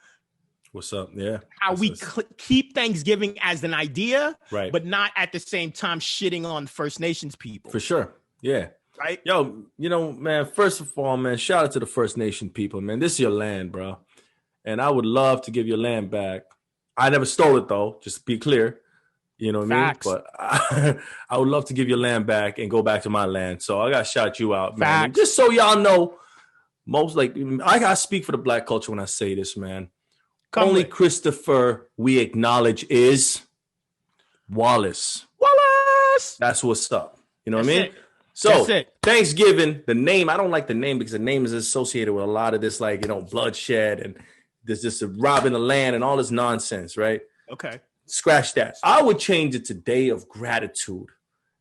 what's up, how we keep Thanksgiving as an idea, right? But not at the same time shitting on First Nations people. For sure, right? Yo, man, first of all, man, shout out to the First Nation people, man. This is your land, bro, and I would love to give your land back. I never stole it though, just to be clear. You know what Facts. I mean? But I would love to give your land back and go back to my land. So I got to shout you out, man. Facts. Just so y'all know, I got to speak for the Black culture when I say this, man. Only Christopher we acknowledge is Wallace. That's what's up. You know what I mean? So Thanksgiving, the name, I don't like the name because the name is associated with a lot of this, like, bloodshed and there's just robbing the land and all this nonsense, right? Okay. Scratch that. I would change it to Day of Gratitude.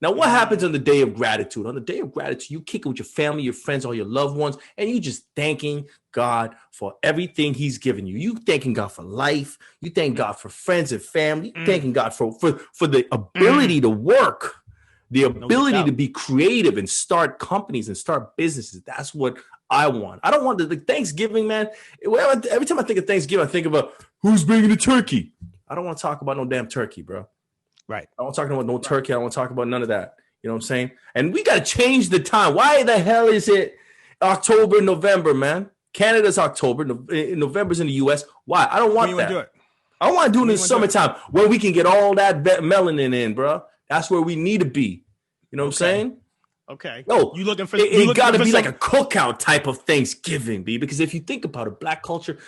Now, what happens on the Day of Gratitude? On the Day of Gratitude, you kick it with your family, your friends, all your loved ones, and you just thanking God for everything he's given you. You thanking God for life. You thank God for friends and family. You thanking God for the ability to work, the ability to be creative and start companies and start businesses. That's what I want. I don't want the Thanksgiving, man. Every time I think of Thanksgiving, I think about who's bringing the turkey. I don't want to talk about no damn turkey, bro. Right. I don't want to talk about no turkey. I don't want to talk about none of that. You know what I'm saying? And we got to change the time. Why the hell is it October, November, man. Canada's October. November's in the US. Why? I don't want that. Do it? I want to do it in the summertime where we can get all that melanin in, bro. That's where we need to be. You know what I'm saying? Okay. No, you looking for it got to be like a cookout type of Thanksgiving, B. Because if you think about it, Black culture,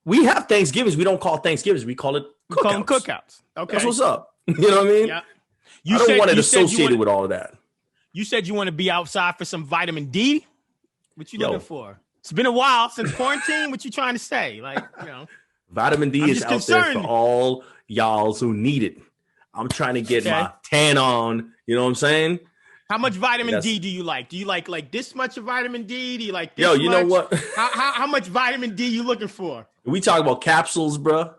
we have Thanksgivings. We don't call Thanksgivings. We call it cookouts. We call them cookouts. Okay. That's what's up. You know what I mean? Yeah. I don't want it associated with all of that. You said you want to be outside for some vitamin D. What you looking for? It's been a while since quarantine. What you trying to say? Like, vitamin D is out there for all y'all who need it. I'm trying to get my tan on. You know what I'm saying? How much vitamin D do you like? Do you like this much of vitamin D? Do you like this much? You know what? how much vitamin D you looking for? We talk about capsules, bro.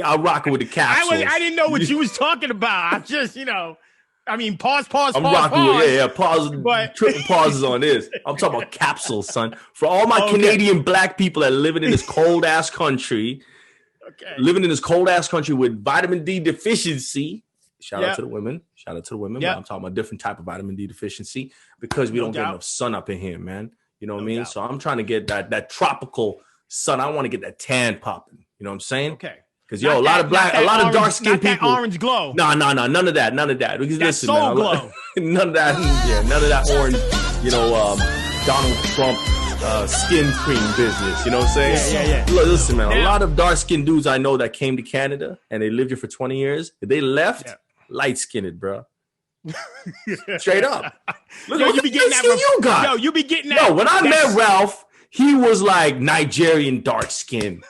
I'm rocking with the capsules. I didn't know what you was talking about. I just, pause. I'm rocking with pause, but triple pauses on this. I'm talking about capsules, son. For all my Canadian Black people that are living in this cold ass country, living in this cold ass country with vitamin D deficiency. Shout out to the women. But I'm talking about a different type of vitamin D deficiency because we don't get enough sun up in here, man. You know what I mean? So I'm trying to get that tropical sun. I want to get that tan popping. You know what I'm saying? Okay. Because a lot of dark skinned people. Orange glow. No, none of that. Because listen, man, glow. none of that. None of that orange. Donald Trump skin cream business. You know what I'm saying? Yeah. Look, listen, man. A lot of dark skinned dudes I know that came to Canada and they lived here for 20 years. If they left, light skinned, bro. Straight up. Look, you be getting that. You got. You be getting that. No, when I met Ralph, he was like Nigerian dark skin.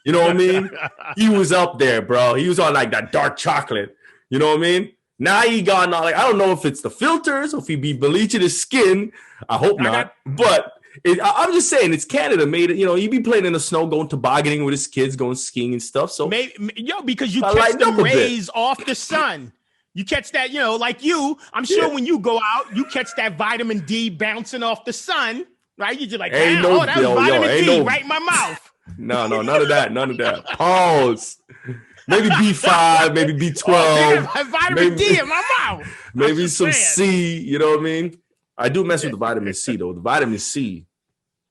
You know what I mean? He was up there, bro. He was on like that dark chocolate. You know what I mean? Now he gone like I don't know if it's the filters or if he be bleaching his skin. I hope not. But I'm just saying it's Canada made it. He be playing in the snow, going tobogganing with his kids, going skiing and stuff. So because you catch the rays off the sun. You catch that, like you. I'm sure when you go out, you catch that vitamin D bouncing off the sun, right? You're just like, that was vitamin D right in my mouth. No, none of that. Pause. Maybe B5, maybe B12. Vitamin D in my mouth. Maybe some C, you know what I mean? I do mess with the vitamin C, though. The vitamin C.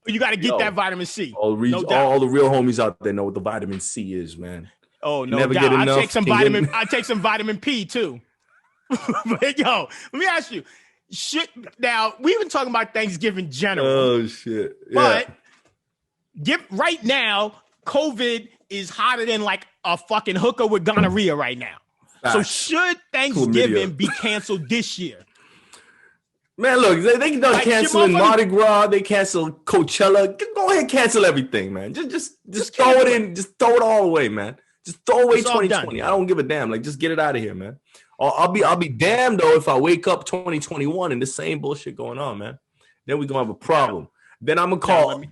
You got to get that vitamin C. All the real homies out there know what the vitamin C is, man. Oh, no doubt. I take some vitamin P, too. But, let me ask you. Now, we've been talking about Thanksgiving general. Oh, shit. Yeah. But right now, COVID is hotter than like a fucking hooker with gonorrhea right now. So should Thanksgiving be canceled this year? Man, look, they done canceling Mardi Gras. They cancel Coachella. Go ahead and cancel everything, man. Just throw it in. Just throw it all away, man. Just throw away 2020. I don't give a damn. Like, just get it out of here, man. I'll be damned though if I wake up 2021 and the same bullshit going on, man. Then we gonna have a problem. Then I'm gonna call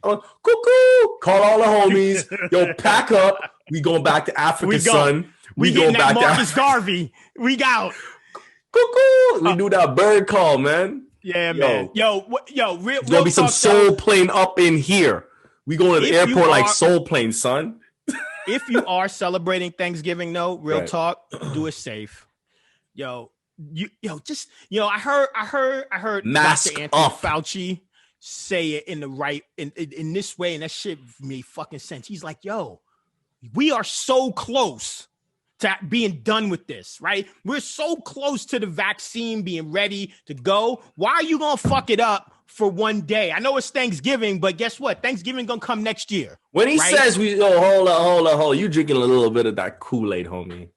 call all the homies. Yo, pack up. We going back to Africa, son. We going back to Marcus Garvey. We got cuckoo. We do that bird call, man. Yeah, man. Yo, real. There's gonna be some soul plane up in here. We going to the airport like soul plane, son. If you are celebrating Thanksgiving, though, real talk, do it safe. I heard Mask Dr. Anthony up. Fauci say it in the right in this way, and that shit made fucking sense. He's like, we are so close to being done with this, right? We're so close to the vaccine being ready to go. Why are you gonna fuck it up for one day? I know it's Thanksgiving, but guess what? Thanksgiving gonna come next year. When he says hold on, you drinking a little bit of that Kool-Aid, homie.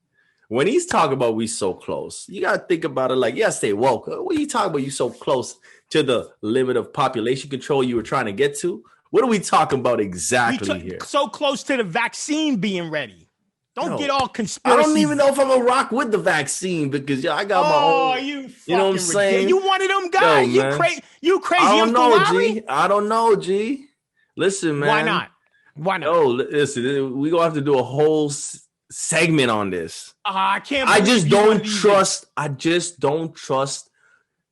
When he's talking about we so close, you gotta think about it like, stay woke. What are you talking about? You so close to the limit of population control you were trying to get to? What are we talking about exactly here? So close to the vaccine being ready. Don't get all conspiracy. I don't even know if I'm gonna rock with the vaccine because I got my own. You know what I'm saying? You one of them guys. You crazy. I don't know, G. I don't know, G. Listen, man. Why not? Oh, listen. We gonna have to do a whole segment on this. I can't. I just don't trust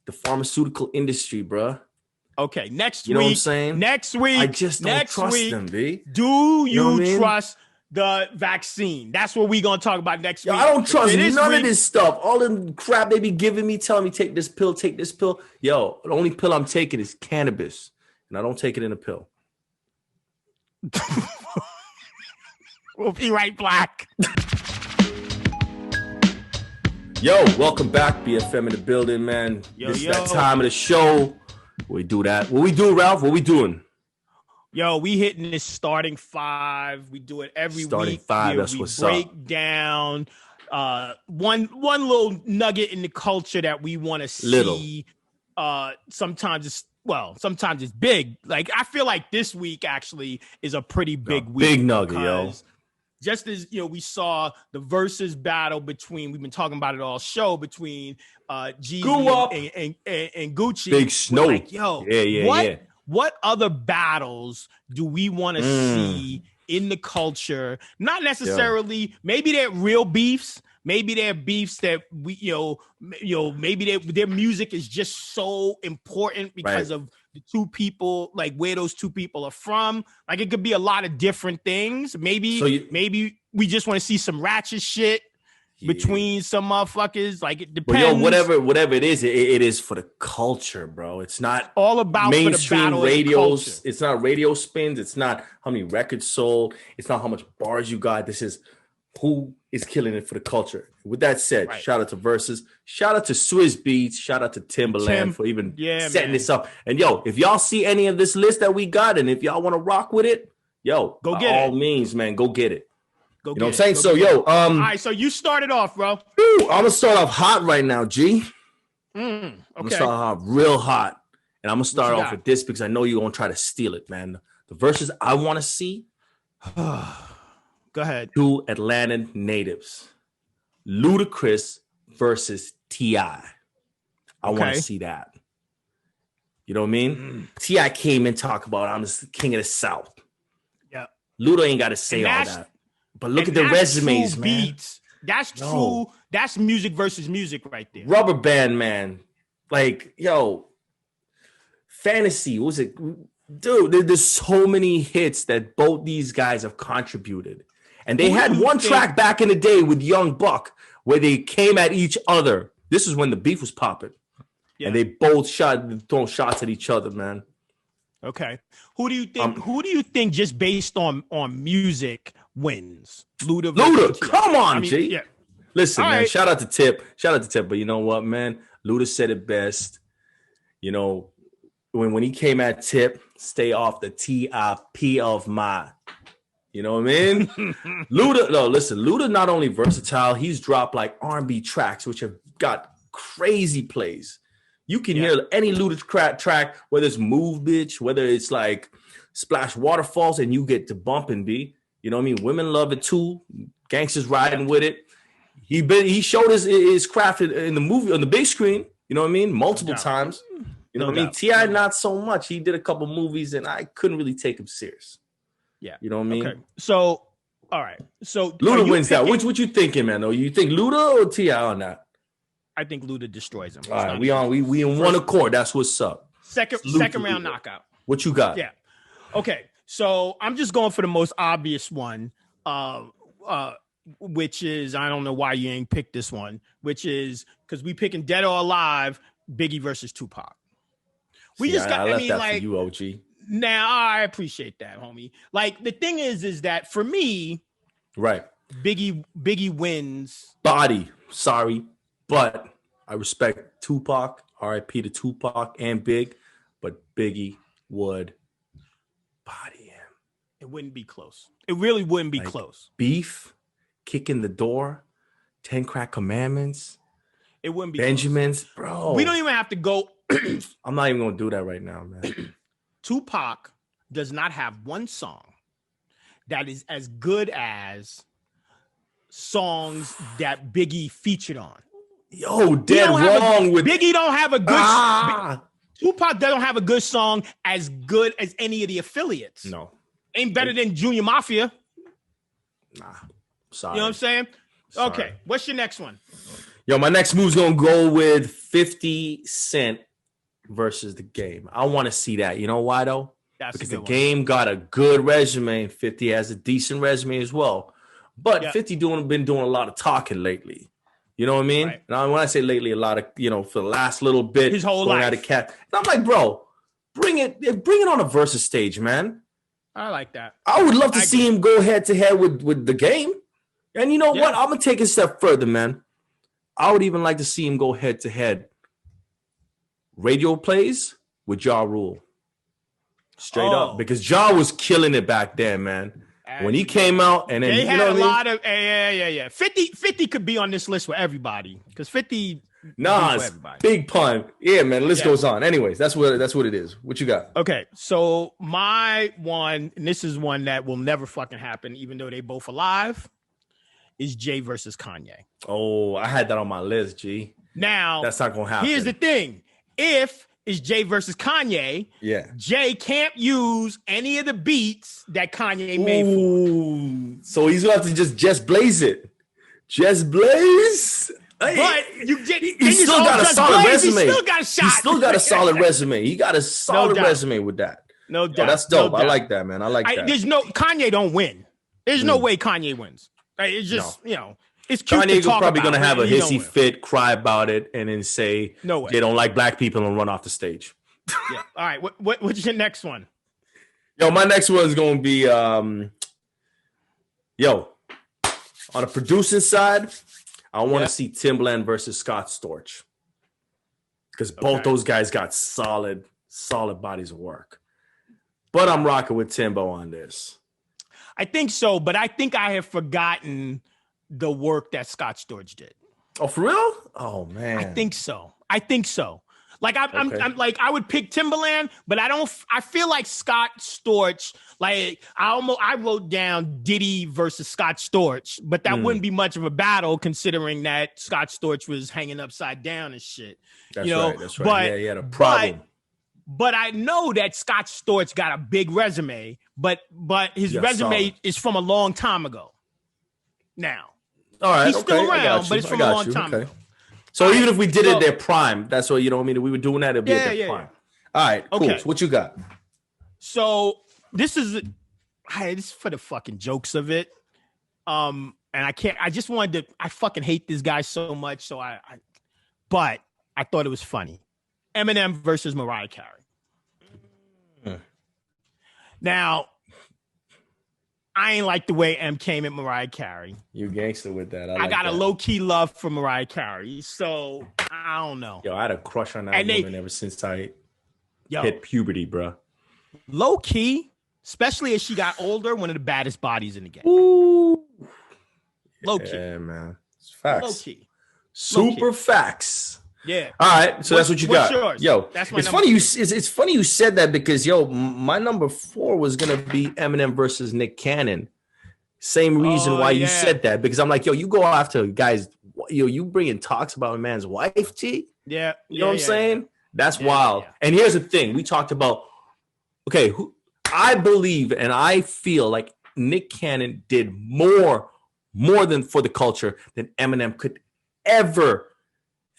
the pharmaceutical industry, bruh. Okay, next week. You know what I'm saying? Next week. I just don't trust them, B. Do you trust the vaccine. That's what we're going to talk about next week. I don't trust none of this stuff. All the crap they be giving me, telling me take this pill, take this pill. Yo, the only pill I'm taking is cannabis, and I don't take it in a pill. We'll be right back. Yo, welcome back, BFM in the building, man. This is that time of the show. We do that. What we do, Ralph? What we doing? Yo, we hitting this starting five. We do it every week. Starting five, that's what's up. Break down one little nugget in the culture that we want to see. Sometimes it's big. Like, I feel like this week actually is a pretty big week. Big nugget, yo. Just as we saw the Verzuz battle between, we've been talking about it all show, between Jeezy and Gucci. Big Snow. Like, yo, what other battles do we want to see in the culture? Not necessarily, maybe they're real beefs. Maybe they're beefs that we, maybe their music is just so important because of the two people, like where those two people are from. Like, it could be a lot of different things. Maybe we just want to see some ratchet shit between some motherfuckers. Like, it depends. Well, whatever it is for the culture, bro. It's not all about mainstream radios. It's not radio spins. It's not how many records sold. It's not how much bars you got. This is who is killing it for the culture. With that said, shout out to Verzuz. Shout out to Swizz Beatz. Shout out to Timbaland for even setting this up. And yo, if y'all see any of this list that we got, and if y'all want to rock with it, yo, go get it. By all means, man, go get it. You know what I'm saying? So, yo, all right, so you started off, bro. I'm gonna start off hot right now, G. I'm gonna start off real hot. And I'm gonna start off with this because I know you're gonna try to steal it, man. The verses I want to see. Go ahead. Two Atlanta natives. Ludacris versus T.I. I want to see that. You know what I mean? T.I. came and talked about, I'm the king of the South. Yeah. Luda ain't got to say all that. But look at the resumes, man. Beats. That's true. That's music versus music right there. Rubber Band, man. Like, yo, Fantasy. What was it? Dude, there's so many hits that both these guys have contributed. And they had one track back in the day with Young Buck where they came at each other. This is when the beef was popping. Yeah. And they both throwing shots at each other, man. Okay. Who do you think just based on music wins? Luda, come on, G. Yeah. Listen, man, shout out to Tip. But you know what, man? Luda said it best. You know, when he came at Tip, stay off the TIP of my. You know what I mean? Luda not only versatile, he's dropped like R&B tracks, which have got crazy plays. You can hear any Luda track, whether it's Move Bitch, whether it's like Splash Waterfalls, and you get to bumping, B. You know what I mean? Women love it too. Gangsters riding with it. He showed his craft in the movie on the big screen. You know what I mean? Multiple times. You know what I mean? T.I. not so much. He did a couple movies, and I couldn't really take him serious. Yeah. You know what I mean? Okay. So, all right. So Luda wins that. What you thinking, man? Though you think Luda or T.I. on that? I think Luda destroys him. All right, we in one accord. That's what's up. Second round knockout. What you got? Yeah. Okay. So I'm just going for the most obvious one, which is, I don't know why you ain't picked this one, which is because we picking Dead or Alive, Biggie versus Tupac. I left that for you, OG. Now I appreciate that, homie. Like, the thing is that for me, right, Biggie wins. Body, sorry, but I respect Tupac. R.I.P. to Tupac and Big, but Biggie would body him. It wouldn't be close. It really wouldn't be close. Beef, Kicking the Door, 10 Crack Commandments. It wouldn't be Benjamins, close. Bro. We don't even have to go. I'm not even going to do that right now, man. Tupac does not have one song that is as good as songs that Biggie featured on. Yo, dead wrong with Biggie. Don't have a good. Tupac doesn't have a good song as good as any of the affiliates. No, ain't better than Junior Mafia. Nah, sorry. You know what I'm saying? Sorry. Okay, what's your next one? Yo, my next move's gonna go with 50 Cent versus The Game. I want to see that. You know why though? because the game got a good resume. 50 has a decent resume as well. But 50 been doing a lot of talking lately. You know what I mean? Right. And when I say lately, a lot of, for the last little bit. His whole life. Out of cat. And I'm like, bro, bring it on a versus stage, man. I like that. I would love to see him go head to head with the game. And you know what? I'm going to take it a step further, man. I would even like to see him go head to head. Radio plays with Ja Rule. Straight up. Because Ja was killing it back then, man. When he came out, and then they had a lot of 50 could be on this list with everybody because 50 big pun. Yeah, man. The list goes on. Anyways, that's what it is. What you got? Okay, so my one, and this is one that will never fucking happen, even though they both alive, is Jay versus Kanye. Oh, I had that on my list, G. Now that's not gonna happen. Here's the thing: if is Jay versus Kanye. Yeah. Jay can't use any of the beats that Kanye made for. So he's going to have to just blaze it. Just blaze. But he still got a solid resume. He still got a shot. He still got a solid resume. He got a solid resume with that. No doubt. That's dope. I like that, man. I like that. Kanye don't win. There's no way Kanye wins. It's just, it's cute Kanye's to talk probably about, going to have a hissy fit, cry about it, and then say they don't like black people and run off the stage. Yeah. All right. What's your next one? Yo, my next one is going to be, on the producing side, I want to see Timbaland versus Scott Storch. Because both those guys got solid bodies of work. But I'm rocking with Timbo on this. I think so, but I think I have forgotten the work that Scott Storch did. Oh, for real? Oh, man. I think so. Like I'm like I would pick Timbaland, but I feel like Scott Storch. Like I wrote down Diddy versus Scott Storch, but that wouldn't be much of a battle considering that Scott Storch was hanging upside down and shit. That's right. That's right. But, he had a problem. But I know that Scott Storch got a big resume, but his resume is from a long time ago. Now, all right, he's still around, but it's from a long time ago. So even if we did it at their prime, that's what we were doing that. It'd be at their prime. All right, cool. Okay. So what you got? So this is for the fucking jokes of it. And I just wanted to. I fucking hate this guy so much. So but I thought it was funny. Eminem versus Mariah Carey. Now, I ain't like the way M came at Mariah Carey. You gangster with that. I got a low-key love for Mariah Carey, so I don't know. Yo, I had a crush on that woman ever since I hit puberty, bro. Low-key, especially as she got older, one of the baddest bodies in the game. Ooh. Low-key. Yeah, man. It's facts. Low-key. Super facts. Yeah. All right. So that's what you got. Yours? Yo, it's funny it's funny you said that because my number 4 was gonna be Eminem versus Nick Cannon. Same reason why you said that, because I'm like, yo, you go after guys, you bringing talks about a man's wife, T. Yeah. You know what I'm saying? That's wild. Yeah. And here's the thing: we talked about. Okay, I believe and I feel like Nick Cannon did more than for the culture than Eminem could ever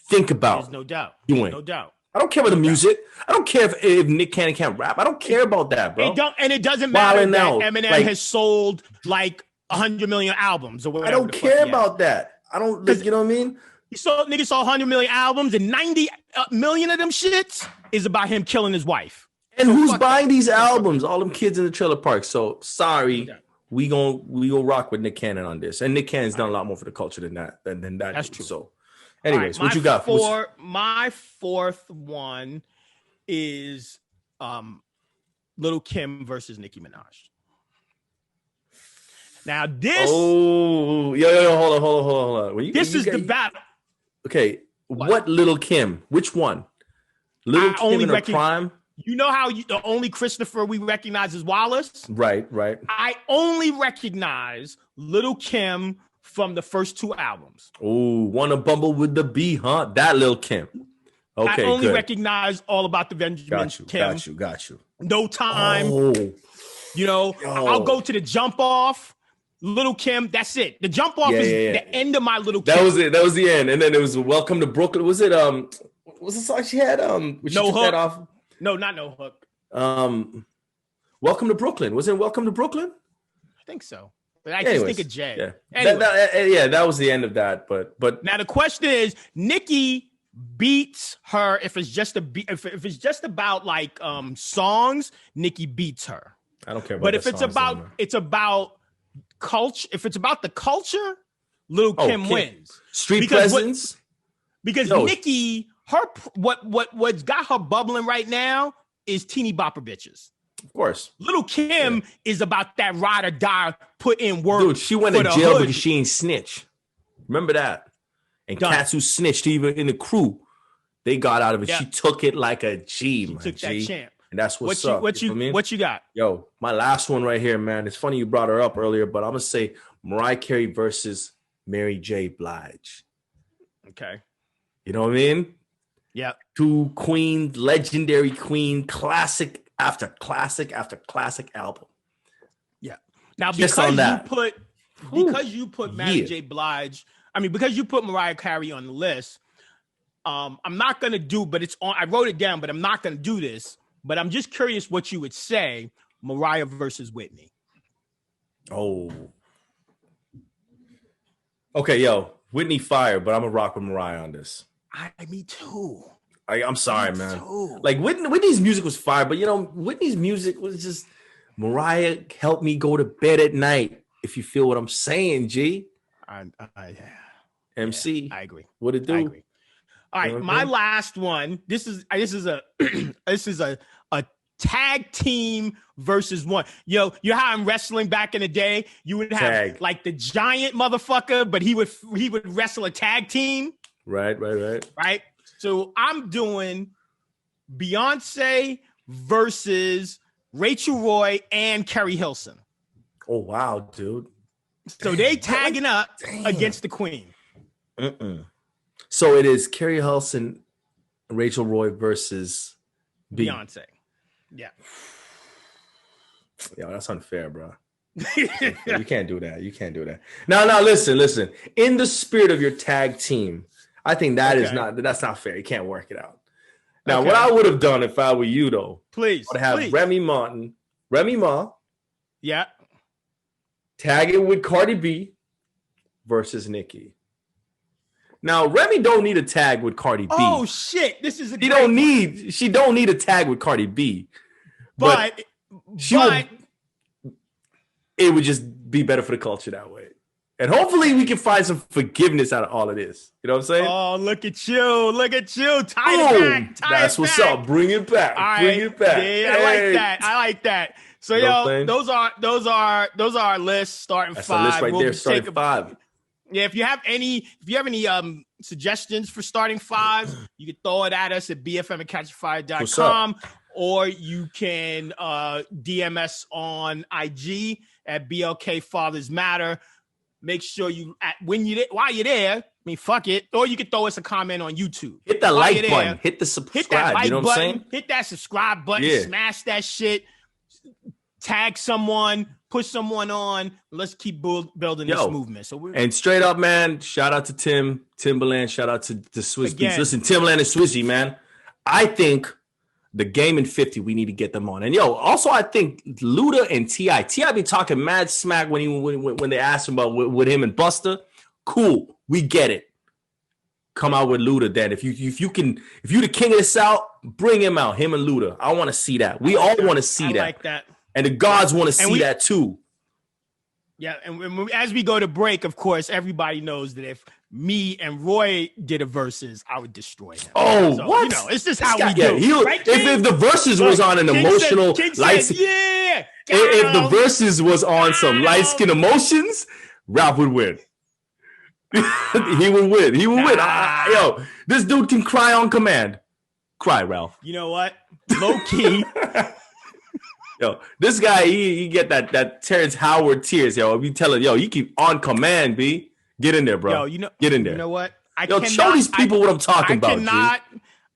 think about. There's no doubt. Doing. No doubt. I don't care about the music. I don't care if Nick Cannon can't rap. I don't care about that, bro. It doesn't matter that Eminem has sold like 100 million albums or whatever. I don't care about that. I don't. You know what I mean? Niggas sold 100 million albums, and 90 million of them shits is about him killing his wife. And who's buying these albums? All them kids in the trailer park. So sorry. We gonna rock with Nick Cannon on this, and Nick Cannon's done a lot more for the culture than that. That's true. So, anyways, what you got? My fourth one is Lil' Kim versus Nicki Minaj. Now this. Oh, yo, hold on. This is the battle. Okay, what Lil' Kim? Which one? Lil' Kim in her prime. You know how the only Christopher we recognize is Wallace? Right. I only recognize Lil' Kim from the first 2 albums. Oh, Wanna Bumble with the Bee, huh? That Lil' Kim. Okay, I only recognize All About the Benjamin Kim. Got you. No Time. Oh. I'll go to the Jump Off. Lil' Kim, that's it. The Jump Off is the end of my Lil' Kim. That was it. That was the end. And then it was Welcome to Brooklyn. Was it what's the song she had? No Hook. No, not No Hook. Welcome to Brooklyn. Wasn't it Welcome to Brooklyn? I think so. But I just think of Jay. Yeah. Anyway. That was the end of that. But now the question is, Nicki beats her if it's just if it's just about like songs. Nicki beats her. I don't care about. But if it's about culture, if it's about the culture, Lil' Kim wins. Street presence. Because Nicki, what's got her bubbling right now is teeny bopper bitches. Of course. Lil' Kim is about that ride or die, put in work. Dude, she went to jail because she ain't snitch. Remember that? And cats who snitched, even in the crew, they got out of it. Yeah. She took it like a G, man. Took that champ. And that's what's up. What you got? Yo, my last one right here, man. It's funny you brought her up earlier, but I'm going to say Mariah Carey versus Mary J. Blige. Okay. You know what I mean? Yeah. Two queens, legendary queen, classic after classic after classic album. Yeah. Now, because you put Mary J. Blige, because you put Mariah Carey on the list, I'm not going to do, but it's on, I wrote it down, but I'm not going to do this, but I'm just curious what you would say, Mariah versus Whitney. Oh. Okay, yo, Whitney fire, but I'm going to rock with Mariah on this. Me too. I'm sorry, man. Too. Like Whitney's music was fire, but Whitney's music was just Mariah helped me go to bed at night. If you feel what I'm saying, G. MC. I agree. What it do? I agree. All right, my last one. This is a tag team versus one. You know how in wrestling back in the day, you would have like the giant motherfucker, but he would wrestle a tag team. Right. So I'm doing Beyonce versus Rachel Roy and Kerry Hilson. Oh, wow, dude. So they tagging up against the Queen. So it is Kerry Hilson, Rachel Roy versus Beyonce. Yeah. Yo, that's unfair, bro. You can't do that. No, listen. In the spirit of your tag team, I think that's not fair. You can't work it out. Now, what I would have done if I were you, though, please, I would have Remy Ma. Yeah. Tag it with Cardi B versus Nicki. Now, Remy don't need a tag with Cardi B. Oh shit! This is she don't need a tag with Cardi B. But it would just be better for the culture that way. And hopefully we can find some forgiveness out of all of this. You know what I'm saying? Oh, look at you. Tie it back. That's what's up. Bring it back. Bring it back. Yeah, I like that. So, those are our lists starting That's 5. That's a list right there starting 5. Yeah, if you have any suggestions for starting 5, you can throw it at us at bfm@catchafire.com, or you can DM us on IG at BLK Fathers Matter. Make sure while you're there, fuck it. Or you can throw us a comment on YouTube. Hit that like button. Hit the subscribe. Hit that like button. What I'm saying? Hit that subscribe button. Yeah. Smash that shit. Tag someone. Push someone on. Let's keep building this movement. And straight up, man, shout out to Timbaland. Shout out to Swizz Beatz. Listen, Timbaland and Swizzy, man. I think the Game and 50, we need to get them on. And also I think Luda and T.I. be talking mad smack when they asked him about with him and Busta. Cool, we get it. Come out with Luda then. If you the king of the South, bring him out. Him and Luda. I want to see that. We all want to see that. I like that. And the gods want to see that too. Yeah, and as we go to break, of course, everybody knows that if me and Roy did a versus, I would destroy him. Oh, so, what? It's just how we do. Right, if the versus was on an emotional light, if the versus was on some light skin emotions, Ralph would win. He would win. Win. This dude can cry on command. Cry, Ralph. You know what? Low key. This guy, he get that Terrence Howard tears, You tell him, you keep on command, B. Get in there, bro. Get in there. You know what? Show these people what I'm talking about.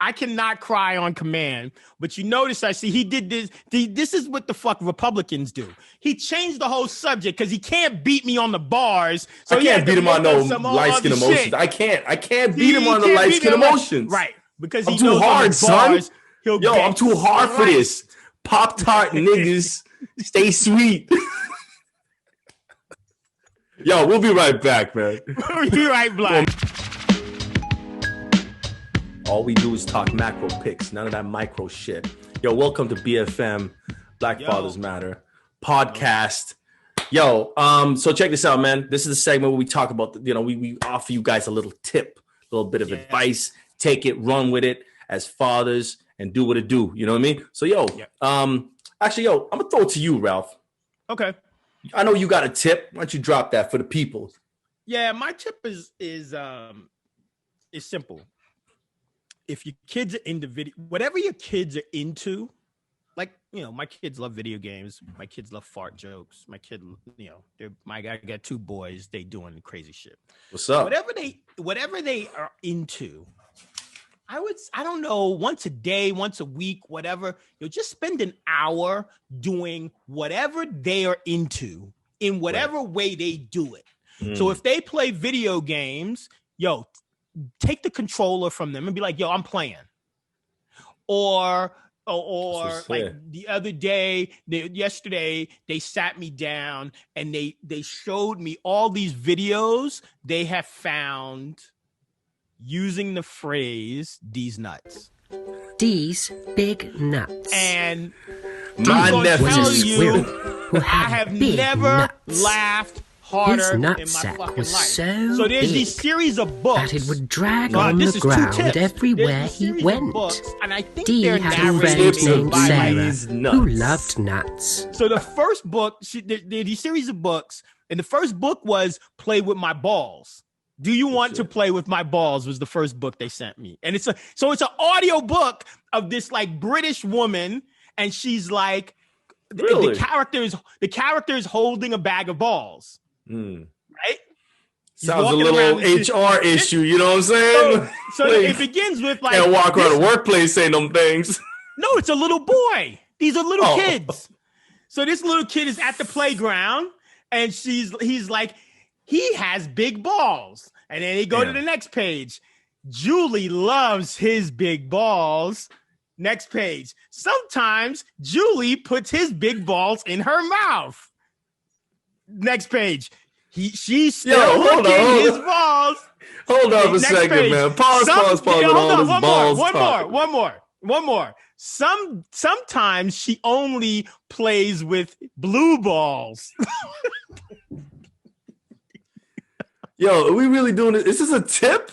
I cannot cry on command, but you notice I see he did this. This is what the fuck Republicans do. He changed the whole subject because he can't beat me on the bars. So I can't beat him on no light skin emotions. I can't beat him on the light skin emotions. Right. Because I'm too hard, son. I'm too hard for this. Pop-Tart niggas Stay sweet. Yo, we'll be right back, man. We'll be right back. All we do is talk macro picks, none of that micro shit. Yo, welcome to BFM, Black Fathers Matter podcast. Yo, so check this out, man. This is the segment where we talk about, we offer you guys a little tip, a little bit of advice. Take it, run with it as fathers, and do what it do. You know what I mean? So, actually, I'm gonna throw it to you, Ralph. Okay. I know you got a tip. Why don't you drop that for the people? Yeah, my tip is simple. If your kids are into video, whatever your kids are into, like, my kids love video games. My kids love fart jokes. My kid, I got 2 boys. They doing crazy shit. What's up? Whatever they are into, I don't know, once a day, once a week, whatever, just spend an hour doing whatever they are into in whatever way they do it. So if they play video games, take the controller from them and be like, I'm playing. Or like the other day, yesterday, they sat me down and they showed me all these videos they have found using the phrase "these nuts." These big nuts. And my nephew, I have never laughed harder in my fucking life. So there's these series of books that it would drag on the ground everywhere he went. And I think Dee they're had a friend named Sarah who loved nuts. So the first book, there are these series of books, and the first book was "Play with My Balls." Do you want to play with my balls? Was the first book they sent me, and it's an audio book of this like British woman, and she's like, the character is holding a bag of balls, right? Sounds a little HR issue, you know what I'm saying? So like, it begins with like, can't walk around the workplace saying them things. No, it's a little boy. These are little kids. So this little kid is at the playground, and he's like, he has big balls. And then they go to the next page. Julie loves his big balls. Next page. Sometimes Julie puts his big balls in her mouth. Next page. She's still looking his balls. Hold on a second, man. Pause. One more. Sometimes she only plays with blue balls. Yo, are we really doing this? Is this a tip?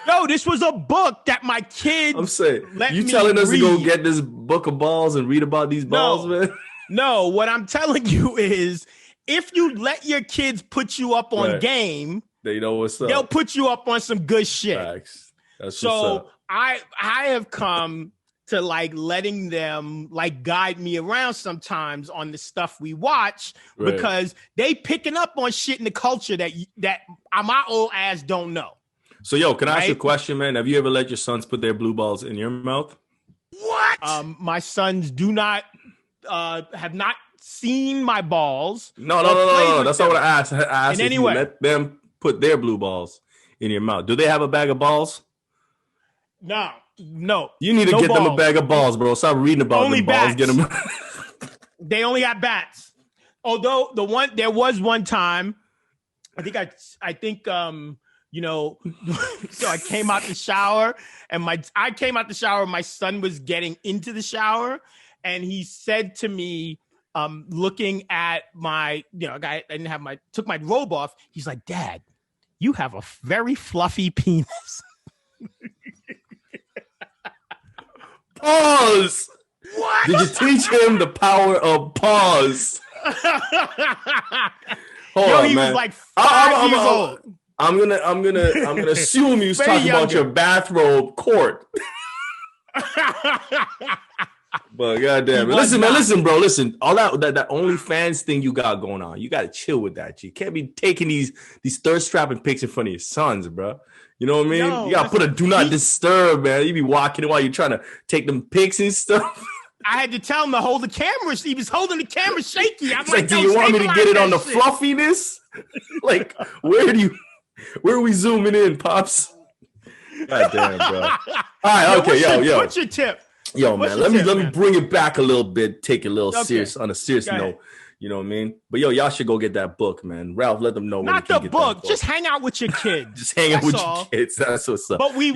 No, this was a book that my kids. I'm saying, you telling us to go get this book of balls and read about these balls, man? No, what I'm telling you is, if you let your kids put you up on game, they know what's up. They'll put you up on some good shit. Facts. That's so what's up. I have come to like letting them like guide me around sometimes on the stuff we watch because they picking up on shit in the culture that my old ass don't know. So can I ask you a question, man? Have you ever let your sons put their blue balls in your mouth? What? My sons do not have not seen my balls. No. That's not what I asked. I asked if you way. let them put their blue balls in your mouth. Do they have a bag of balls? No. You need to get them a bag of balls, bro. Stop reading about only them balls. Get them. They only got bats. Although there was one time, I think so I came out the shower and my son was getting into the shower and he said to me, looking at my, I took my robe off. He's like, "Dad, you have a very fluffy penis." Pause. What? Did you teach him the power of pause? Hold on, he man. was like 5 years old. I'm gonna assume you was talking about your bathrobe court. But goddamn it. Listen, bro. Listen. All that OnlyFans thing you got going on, you gotta chill with that. You can't be taking these thirst trapping pics in front of your sons, bro. You know what I mean? No, you gotta put a do not disturb, man. You be walking while you're trying to take them pics and stuff. I had to tell him to hold the camera. He was holding the camera shaky. I'm like, do you want me to get it on the fluffiness? Like, where are we zooming in, Pops? God damn, bro. All right, okay, yo. What's your tip? Yo, man, let me bring it back a little bit, take it a little serious on a serious note. You know what I mean? But yo, y'all should go get that book, man. Ralph, let them know. Not the book. Just hang out with your kids. Just hang out with your kids. That's what's up. But we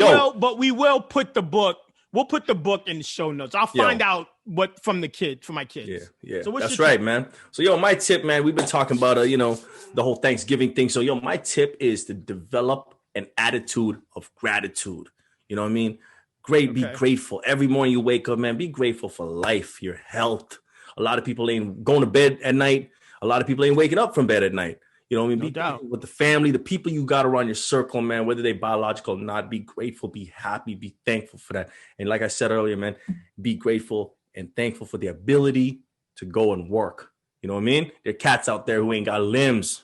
will put the book. We'll put the book in the show notes. I'll find out what from my kids. Yeah. So that's right, man. So yo, my tip, man, we've been talking about the whole Thanksgiving thing. So yo, my tip is to develop an attitude of gratitude. You know what I mean? Be grateful. Every morning you wake up, man, be grateful for life, your health. A lot of people ain't going to bed at night. A lot of people ain't waking up from bed at night. You know what I mean? Be grateful with the family, the people you got around your circle, man, whether they biological or not. Be grateful, be happy, be thankful for that. And like I said earlier, man, be grateful and thankful for the ability to go and work. You know what I mean? There are cats out there who ain't got limbs.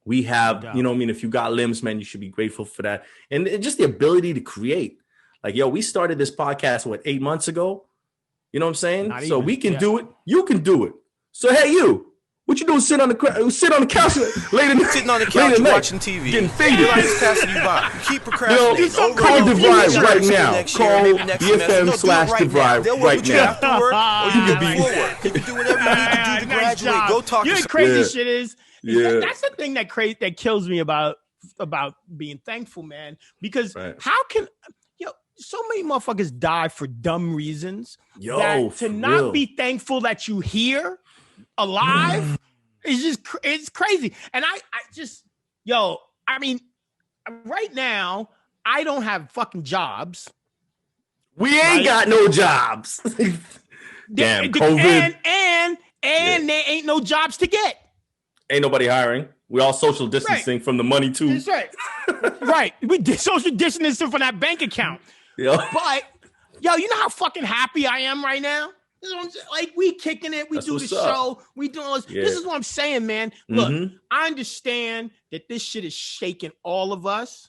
We have, you know what I mean? If you got limbs, man, you should be grateful for that. And just the ability to create. Like, yo, we started this podcast, 8 months ago? You know what I'm saying? So we can do it. You can do it. So, hey, you, what you doing? Sit on the couch late in the sitting on the couch watching TV. Getting faded. Life's passing you by. You keep procrastinating. Call Divide right now. Call BFM/Divide right now. After work, or you can be forward. You can do whatever you need to do to graduate. Go talk to someone. Crazy shit is that's the thing that kills me about being thankful, man. Because how can so many motherfuckers die for dumb reasons. Not be thankful that you here alive it's crazy. And I mean, right now I don't have fucking jobs. We ain't got no jobs. Damn, COVID. And there ain't no jobs to get. Ain't nobody hiring. We all social distancing from the money too. That's right. Right. We did social distancing from that bank account. But yo, you know how fucking happy I am right now? Like, we kicking it, we do the show, we doing all this. This is what I'm saying, man. Look, I understand that this shit is shaking all of us,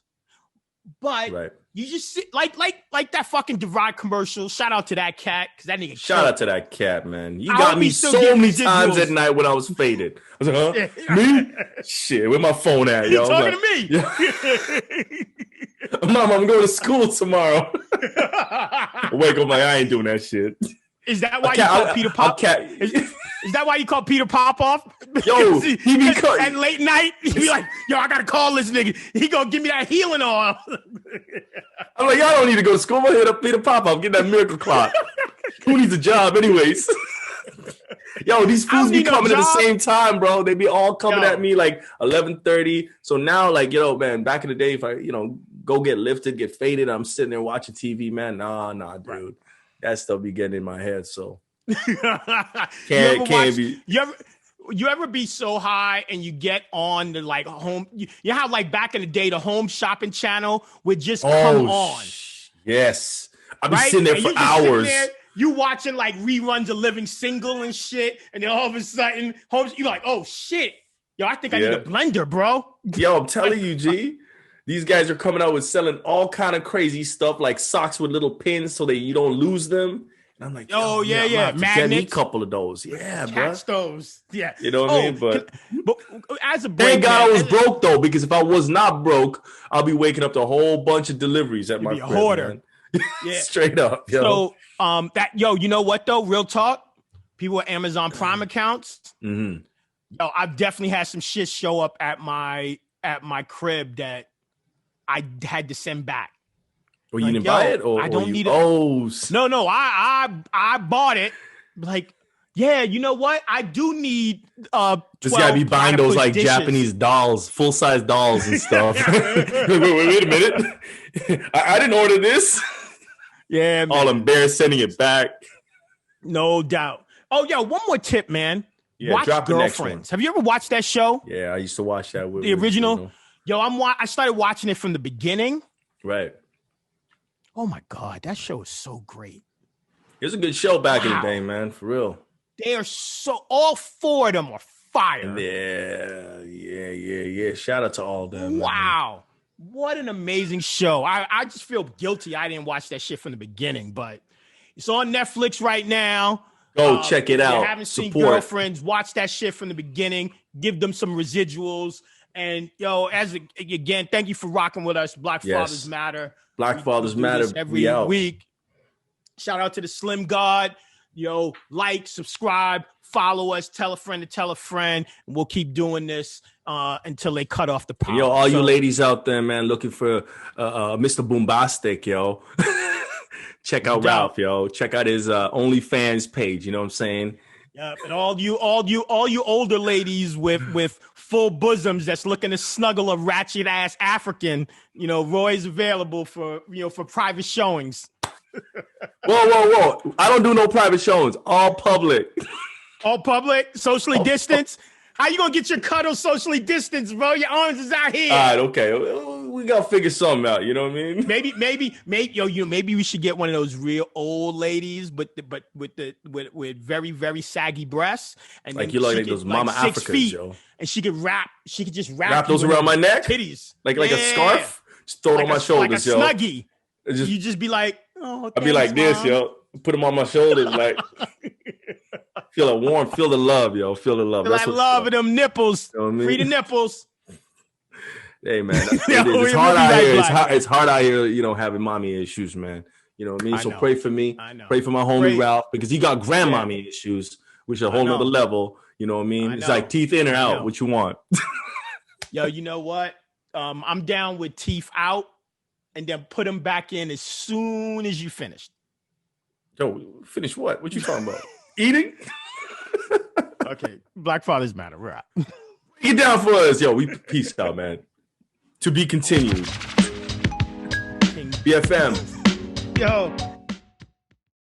but you just sit like that fucking Divide commercial. Shout out to that cat, because that nigga. Shout out to that cat, man. You got me so many times at night when I was faded. I was like, huh? Me? Shit, where my phone at, yo? You talking to me? Yeah. Mom, I'm going to school tomorrow. Wake up like, I ain't doing that shit. Is that why you call Peter Pop? Is that why you call Peter Popoff? Yo, he be at late night, he be like, yo, I gotta call this nigga. He gonna give me that healing oil. I'm like, y'all don't need to go to school. I'm gonna hit up Peter Popoff, get that miracle clock. Who needs a job anyways? Yo, these fools be coming at the same time, bro. They be all coming at me like 11:30. So now, like, man, back in the day, if I, go get lifted, get faded, I'm sitting there watching TV, man. Nah, dude. That stuff be getting in my head, so can't be. You ever be so high and you get on the like home? You have like back in the day the home shopping channel would just come on. Yes, I'd be sitting there for hours. You watching like reruns of Living Single and shit, and then all of a sudden, you're like, oh shit, yo, I think I need a blender, bro. Yo, I'm telling you, G. These guys are coming out with selling all kind of crazy stuff, like socks with little pins so that you don't lose them. And I'm like, oh yeah, magnets. Get me a couple of those, bro. Those, yeah. You know what I mean? But as a thank God I was broke though, because if I was not broke, I'll be waking up to a whole bunch of deliveries at my crib, hoarder. Yeah, straight up. Yo. So you know what though? Real talk, people with Amazon Prime accounts. Yo, I've definitely had some shit show up at my crib that I had to send back. Well, you didn't buy it, or I don't need it. Oh, no, I bought it. Like, yeah, you know what? I do need. This guy be buying those like dishes. Japanese dolls, full size dolls and stuff. wait a minute, I didn't order this. Yeah, man. All embarrassed, sending it back. No doubt. Oh, yo, one more tip, man. Yeah, watch Girlfriends. Have you ever watched that show? Yeah, I used to watch that. The original. Yo, I started watching it from the beginning. Right. Oh my God, that show is so great. It was a good show back in the day, man. For real. They are all four of them are fire. Yeah. Shout out to all of them. Wow. Man. What an amazing show. I just feel guilty I didn't watch that shit from the beginning, but it's on Netflix right now. Go check it out. If you haven't seen Girlfriends, watch that shit from the beginning. Give them some residuals. And yo, again, thank you for rocking with us. Black Fathers Matter. Black Fathers Matter every week. Shout out to the Slim God. Yo, like, subscribe, follow us, tell a friend to tell a friend. And we'll keep doing this until they cut off the power. Yo, all you ladies out there, man, looking for Mr. Boombastic, yo. Check out Ralph, yo. Check out his OnlyFans page. You know what I'm saying? Yeah, and all you older ladies with full bosoms that's looking to snuggle a ratchet ass African, you know, Roy's available for private showings. Whoa! I don't do no private showings. All public. All public, socially distanced. How you gonna get your cuddle socially distanced, bro? Your arms is out here. All right, okay. We gotta figure something out. You know what I mean? Maybe we should get one of those real old ladies, but with very very saggy breasts, and like you like those Mama Africans, yo. And she could just wrap those around my neck, titties, like a scarf. Just throw it on my shoulders, yo. Like a snuggie. You just be like, oh, I'd be like this, yo. Put them on my shoulders, like. Feel it warm, feel the love, yo. Feel the love. That's love of them nipples. You know what I mean? Free the nipples. Hey man, it's hard out here. It's hard out here, you know, having mommy issues, man. You know what I mean? So pray for me. Pray for my homie Ralph, because he got grandmommy issues, which is a whole nother level. You know what I mean? It's like teeth in or out. What you want? Yo, you know what? I'm down with teeth out, and then put them back in as soon as you finished. Yo, finish what? What you talking about? Eating? Okay, Black Fathers Matter. We're out. Get down for us, yo. We peace out, man. To be continued. BFM. Yo.